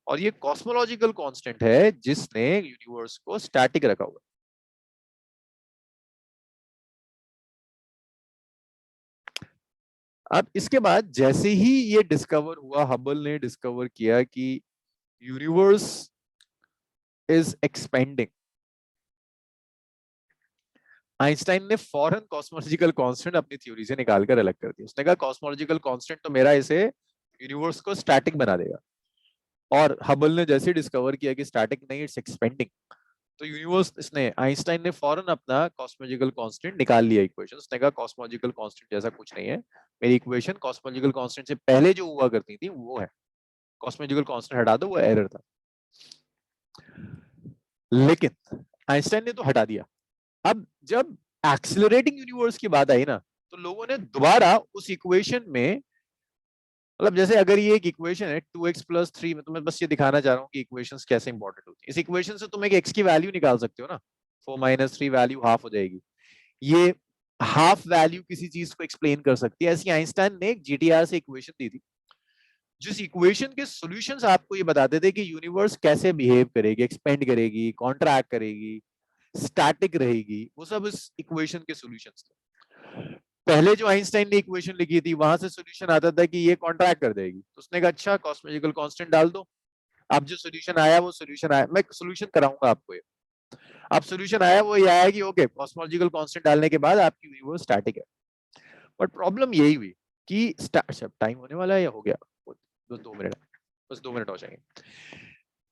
और ये कॉस्मोलॉजिकल कांस्टेंट है जिसने यूनिवर्स को स्टैटिक रखा हुआ। अब इसके बाद जैसे ही ये डिस्कवर हुआ, हबल ने डिस्कवर किया कि यूनिवर्स इज एक्सपेंडिंग, आइंस्टाइन ने फौरन कॉस्मोलॉजिकल कांस्टेंट अपनी थ्योरी से निकालकर अलग कर दिया। उसने कहा कॉस्मोलॉजिकल कांस्टेंट तो मेरा इसे यूनिवर्स को स्टैटिक बना देगा, और हबल ने जैसे डिस्कवर किया कि स्टैटिक नहीं, इट्स एक्सपेंडिंग, तो यूनिवर्स, इसने आइंस्टाइन ने फौरन अपना कॉस्मोलॉजिकल कांस्टेंट निकाल लिया इक्वेशन। उसने कहा कॉस्मोलॉजिकल कांस्टेंट जैसा कुछ नहीं है, मेरी इक्वेशन कॉस्मोलॉजिकल कांस्टेंट से पहले जो हुआ करती थी वो है, कॉस्मोलॉजिकल कांस्टेंट हटा दो, वो एरर था। लेकिन आइंस्टाइन ने तो हटा दिया। अब जब एक्सिलरेटिंग यूनिवर्स की बात आई ना, तो लोगों ने दोबारा उस इक्वेशन में, मतलब जैसे अगर ये एक इक्वेशन है 2x + 3 में, तो मैं बस ये दिखाना चाह रहा हूँ कि इक्वेशंस कैसे इंपॉर्टेंट होती है। इस इक्वेशन से तुम एक x की वैल्यू निकाल सकते हो ना, 4 - 3 वैल्यू हाफ हो जाएगी। ये हाफ वैल्यू किसी चीज को एक्सप्लेन कर सकती है। ऐसी आइंस्टाइन ने एक GTR से इक्वेशन दी थी, जिस इक्वेशन के सॉल्यूशंस आपको ये बताते थे कि यूनिवर्स कैसे बिहेव करेगी, एक्सपेंड करेगी, कॉन्ट्रैक्ट करेगी, स्टैटिक रहेगी, वो सब इस इक्वेशन के सॉल्यूशंस थे। पहले जो आइंस्टाइन ने इक्वेशन लिखी थी वहां से सॉल्यूशन आता था कि ये कॉन्ट्रैक्ट कर देगी, तो उसने कहा अच्छा कॉस्मोलॉजिकल कांस्टेंट डाल दो। अब जो सॉल्यूशन आया वो सॉल्यूशन आया, मैं सॉल्यूशन कराऊंगा आपको ये। अब सॉल्यूशन आया वो ये आया कि ओके कॉस्मोलॉजिकल कांस्टेंट डालने के बाद आपकी यूनिवर्स स्टैटिक है। बट प्रॉब्लम यही हुई कि टाइम होने वाला है या हो गया? 2 मिनट, बस 2 मिनट हो जाएंगे।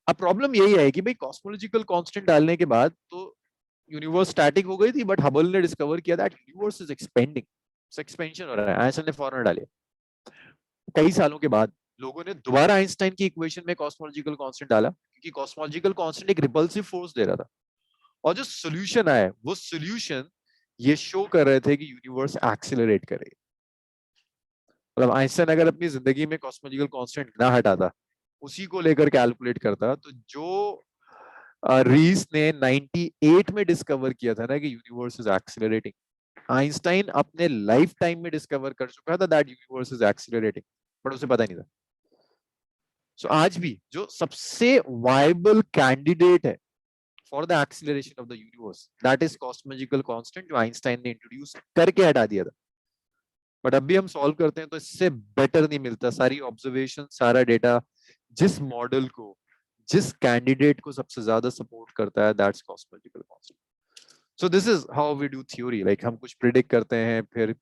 अब प्रॉब्लम यही है कि भाई कॉस्मोलॉजिकल कांस्टेंट डालने के बाद तो यूनिवर्स स्टैटिक हो गई थी, बट हबल ने डिस्कवर किया that universe is expanding, expansion हो रहा है। आइंस्टाइन ने फौरन डाले कई सालों के बाद लोगों ने दोबारा आइंस्टाइन की इक्वेशन में कॉस्मोलॉजिकल कांस्टेंट डाला, क्योंकि कॉस्मोलॉजिकल कांस्टेंट एक रिपल्सिव फोर्स दे रहा था, और जो सोल्यूशन आया वो सोल्यूशन ये शो कर रहे थे कि यूनिवर्स एक्सीलरेट करेगा। मतलब आइंस्टाइन अगर अपनी जिंदगी में कॉस्मोलॉजिकल कांस्टेंट ना हटाता, उसी को लेकर कैलकुलेट करता, तो जो रीस ने 98 में डिस्कवर किया था ना कि यूनिवर्स इज एक्सीलरेटिंग, आइंस्टाइन अपने लाइफ टाइम में डिस्कवर कर चुका था that universe is accelerating, but उसे पता नहीं था। सो आज भी जो सबसे वायबल कैंडिडेट है for the acceleration of the universe, that is cosmological constant, जो आइंस्टाइन ने इंट्रोड्यूस करके हटा दिया था। बट अभी हम सॉल्व करते हैं तो इससे बेटर नहीं मिलता। सारी ऑब्जर्वेशन, सारा डेटा, जिस मॉडल को, जिस कैंडिडेट को सबसे ज्यादा सपोर्ट करता है, that's cosmological constant. So this is how we do theory. Like हम कुछ प्रिडिक्ट करते हैं, फिर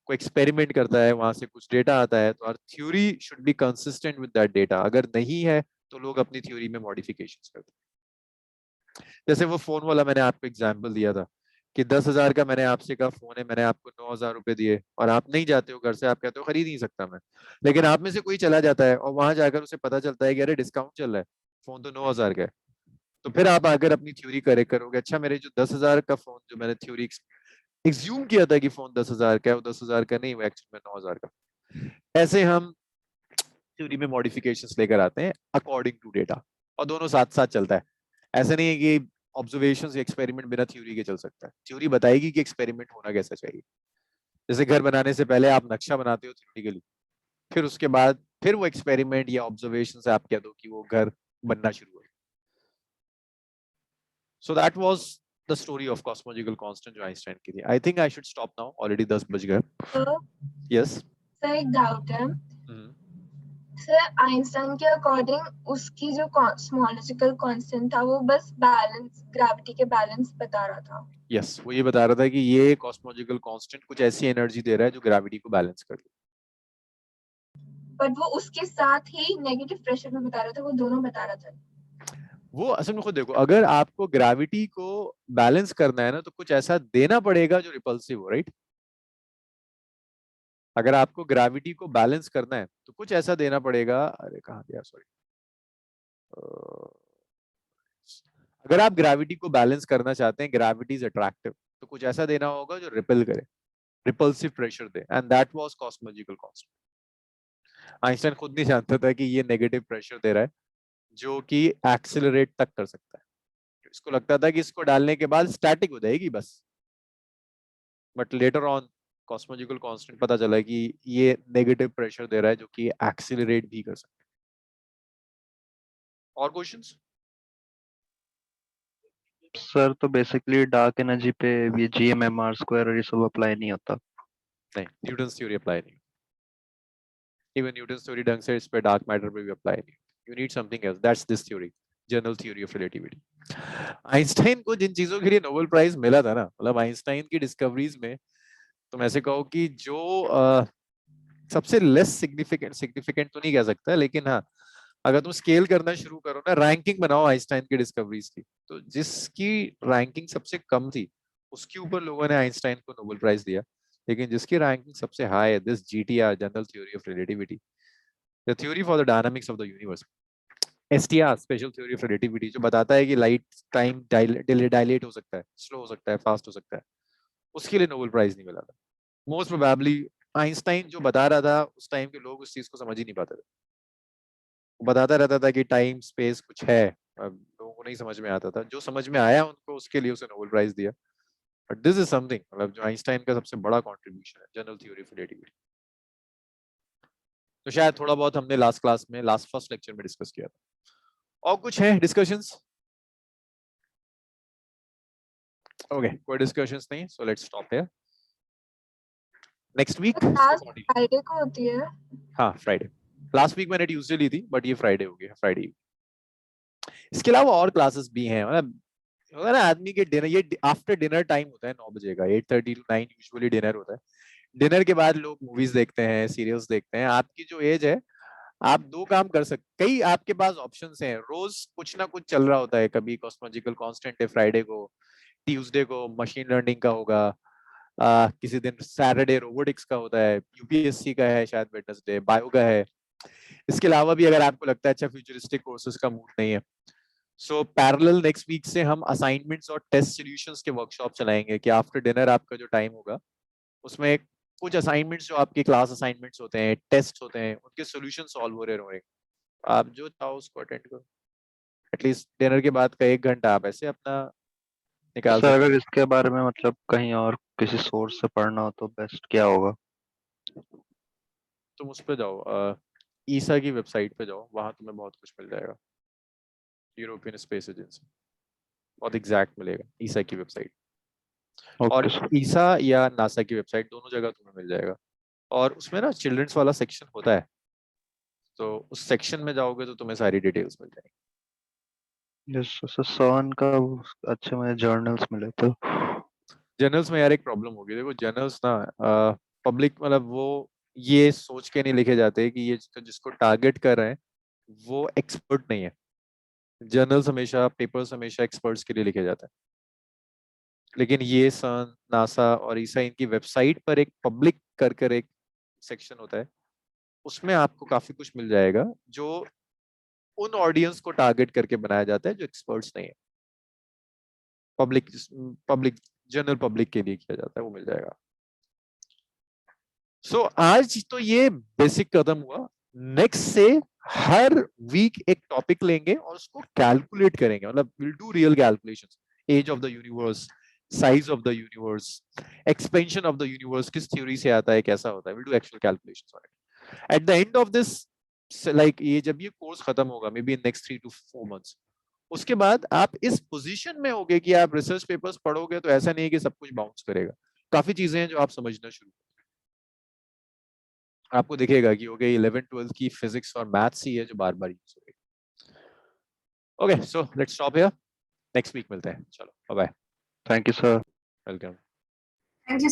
कोई एक्सपेरिमेंट करता है, वहां से कुछ डेटा आता है, तो our theory should be consistent with that data. अगर नहीं है तो लोग अपनी थ्योरी में मॉडिफिकेशंस करते हैं। जैसे वो फोन वाला मैंने आपको एग्जांपल दिया था कि 10,000 का मैंने आपसे कहा फोन है, मैंने आपको 9,000 रुपए दिए, और आप नहीं जाते हो घर से, आप कहते हो खरीद नहीं सकता मैं। लेकिन आप में से कोई चला जाता है और वहां जाकर उसे पता चलता है कि अरे डिस्काउंट चल रहा है, फोन तो 9,000 का है। तो फिर आप आकर अपनी थ्योरी करेक्ट करोगे, अच्छा मेरे जो 10,000 का फोन, जो मैंने थ्योरी एग्ज्यूम किया था कि फोन 10,000 का है, वो 10,000 का नहीं, वो एक्चुअल में 9,000 का। ऐसे हम थ्योरी में मॉडिफिकेशंस लेकर आते हैं अकॉर्डिंग टू डेटा, और दोनों साथ साथ चलता है। ऐसा नहीं है कि ऑब्जर्वेशन एक्सपेरिमेंट बिना थ्योरी के चल सकता है। थ्योरी बताएगी कि एक्सपेरिमेंट होना कैसा चाहिए। जैसे घर बनाने से पहले आप नक्शा बनाते हो थ्योरेटिकली, फिर उसके बाद फिर वो एक्सपेरिमेंट या ऑब्जर्वेशन से आप कह दो कि वो घर बनना शुरू हो। So that was the story of cosmological constant जो आइंस्टाइन की थी। I think I should stop now, already 10 बज गए। So, yes. सर एक डाउट है सर, आइंस्टाइन के अकॉर्डिंग उसकी जो कॉस्मोलॉजिकल कांस्टेंट था वो बस बैलेंस, ग्रेविटी के बैलेंस बता रहा था। यस, वो ये बता रहा था कि ये कॉस्मोलॉजिकल कांस्टेंट कुछ ऐसी एनर्जी दे रहा है जो ग्रेविटी को बैलेंस कर दे। बट वो उसके साथ ही नेगेटिव प्रेशर भी बता रहा था, वो दोनों बता रहा था। वो असल में खुद देखो, अगर आपको ग्रेविटी को बैलेंस करना है ना, तो कुछ ऐसा देना पड़ेगा जो रिपल्सिव हो, राइट? अगर आपको ग्रेविटी को बैलेंस करना है तो कुछ ऐसा देना पड़ेगा। अरे कहाँ गया, सॉरी। अगर आप ग्रेविटी को बैलेंस करना चाहते हैं, ग्रेविटी इज अट्रैक्टिव, तो कुछ ऐसा देना होगा जो रिपेल करे, repulsive pressure they, and that was cosmological constant. Einstein खुद नहीं जानता था कि ये नेगेटिव प्रेशर दे रहा है जो कि एक्सेलरेट तक कर सकता है। इसको लगता था कि इसको डालने के बाद स्टैटिक हो जाएगी बस, but later on cosmological constant पता चला कि ये नेगेटिव प्रेशर दे रहा है जो कि एक्सेलरेट भी कर सकता है। और क्वेश्चंस? सर तो बेसिकली डार्क एनर्जी पे ये GMMR स्क्वायर और ये सब अप्लाई नहीं होता। नहीं, न्यूटन्स थ्योरी अप्लाई नहीं। इवन न्यूटन्स थ्योरी ढंग से इस पे डार्क मैटर पे भी अप्लाई नहीं। You need something else, that's this theory, general theory of relativity. Einstein को जिन चीजों के लिए नोबेल प्राइज मिला था ना, मतलब आइंस्टाइन की डिस्कवरीज में, तुम ऐसे कहो कि जो सबसे लेस सिग्निफिकेंट, सिग्निफिकेंट तो नहीं कह सकता, लेकिन हाँ, अगर तुम स्केल करना शुरू करो ना, रैंकिंग बनाओ आइंस्टाइन की डिस्कवरीज की, तो जिसकी रैंकिंग सबसे कम थी उसके ऊपर लोगों ने आइंस्टाइन को नोबेल प्राइज दिया। लेकिन जिसकी रैंकिंग सबसे हाई है, this GTR, general theory of relativity, the theory for the dynamics of the universe, STR, special theory of relativity, जो बताता है कि लाइट टाइम डायलेट हो सकता है, स्लो हो सकता है, फास्ट हो सकता है, उसके लिए नोबेल प्राइज नहीं मिला था। मोस्ट प्रोबेबली आइंस्टाइन जो बता रहा था, उस टाइम के लोग उस चीज को समझ ही नहीं पाते थे। वो बताता रहता था कि टाइम स्पेस कुछ है, लोगों को नहीं समझ में आता था। जो समझ में आया उनको, उसके लिए उसे नोबेल प्राइज दिया। बट दिस इज समथिंग, मतलब जो आइंस्टाइन का सबसे बड़ा कंट्रीब्यूशन है, जनरल थ्योरी ऑफ रिलेटिविटी। तो शायद थोड़ा बहुत हमने लास्ट क्लास में, लास्ट फर्स्ट लेक्चर में डिस्कस किया था। और कुछ है डिस्कशंस? ओके, कोई डिस्कशंस नहीं, so let's stop here. Next week class Friday को होती है। हाँ, फ्राइडे। लास्ट वीक मैंने ट्यूसडे ली थी, बट ये फ्राइडे हो गया, फ्राइडे। इसके अलावा और क्लासेस भी हैं, मतलब होता है ना आदमी के डिनर, ये आफ्टर डिनर टाइम होता है 9 बजे का, 8:30 to 9 यूजुअली डिनर होता है। डिनर के बाद लोग मूवीज देखते हैं, सीरियल्स देखते हैं। आपकी जो एज है, आप दो काम कर सकते, कई आपके पास ऑप्शंस हैं, रोज कुछ ना कुछ चल रहा होता है। कभी कॉस्मोलॉजिकल कांस्टेंट है फ्राइडे को, ट्यूसडे को मशीन लर्निंग का होगा, किसी दिन सैटरडे रोबोटिक्स का होता है, UPSC का है शायद वेडनेसडे, बायो का है, इसके अलावा भी अगर आपको लगता है अच्छा फ्यूचरिस्टिक कोर्सेज का मूड नहीं है, सो पैरेलल नेक्स्ट वीक से हम असाइनमेंट्स और टेस्ट सॉल्यूशंस के वर्कशॉप चलाएंगे कि आफ्टर डिनर आपका जो टाइम होगा उसमें कुछ असाइनमेंट्स जो आपके क्लास असाइनमेंट्स होते हैं, टेस्ट होते हैं, उनके सॉल्यूशन सॉल्व हो रहे होंगे। आप जो चाहो उसको अटेंड करो। एटलीस्ट डिनर के बाद का 1 घंटा आप ऐसे अपना निकाल सर सकते अगर इसके बारे में मतलब कहीं और किसी सोर्स से पढ़ना हो तो बेस्ट क्या होगा? हो। तुम उस पे जाओ, ईसा की वेबसाइट पे जाओ, वहां तुम्हें बहुत कुछ मिल जाएगा। यूरोपियन स्पेस एजेंसी बहुत एग्जैक्ट मिलेगा ईसा की वेबसाइट, और ओके सर। ईसा या नासा की वेबसाइट दोनों जगह तुम्हें मिल जाएगा। और उसमें ना चिल्ड्रंस वाला सेक्शन होता है, तो उस सेक्शन में जाओगे तो तुम्हें सारी डिटेल्स मिल जाएंगी। यस सर, सन का अच्छे में जर्नल्स मिले तो। जर्नल्स में यार एक प्रॉब्लम होगी, देखो जर्नल्स ना पब्लिक मतलब वो ये सोच के नहीं लिखे जाते कि ये जिसको टारगेट कर रहे हैं वो एक्सपर्ट नहीं है। जर्नल्स हमेशा, पेपर्स हमेशा एक्सपर्ट्स के लिए लिखे जाते हैं, लेकिन ये सन, नासा और ईसा इनकी वेबसाइट पर एक पब्लिक कर एक सेक्शन होता है, उसमें आपको काफी कुछ मिल जाएगा जो उन ऑडियंस को टारगेट करके बनाया जाता है जो एक्सपर्ट्स नहीं है। पब्लिक पब्लिक जनरल पब्लिक के लिए किया जाता है, वो मिल जाएगा। सो आज तो ये बेसिक कदम हुआ। नेक्स्ट से हर वीक एक टॉपिक लेंगे और उसको कैलकुलेट करेंगे, मतलब will do real calculations, age of the universe, size of the universe, expansion of the universe किस थ्योरी से आता है, कैसा होता है, will do actual calculations on it at the end of this. Like ये जब ये कोर्स खत्म होगा maybe in next 3 to 4 months, उसके बाद आप इस पोजीशन में होगे कि आप रिसर्च पेपर्स पढ़ोगे तो ऐसा नहीं है कि सब कुछ बाउंस करेगा। काफी चीजें हैं जो आप समझना शुरू, आपको दिखेगा कि हो गई 11th 12th की फिजिक्स और मैथ्स ही है जो बार बार यूज हो गई। Okay, so let's stop here, next week मिलते हैं, चलो bye bye. Thank you sir. Welcome. Thank you.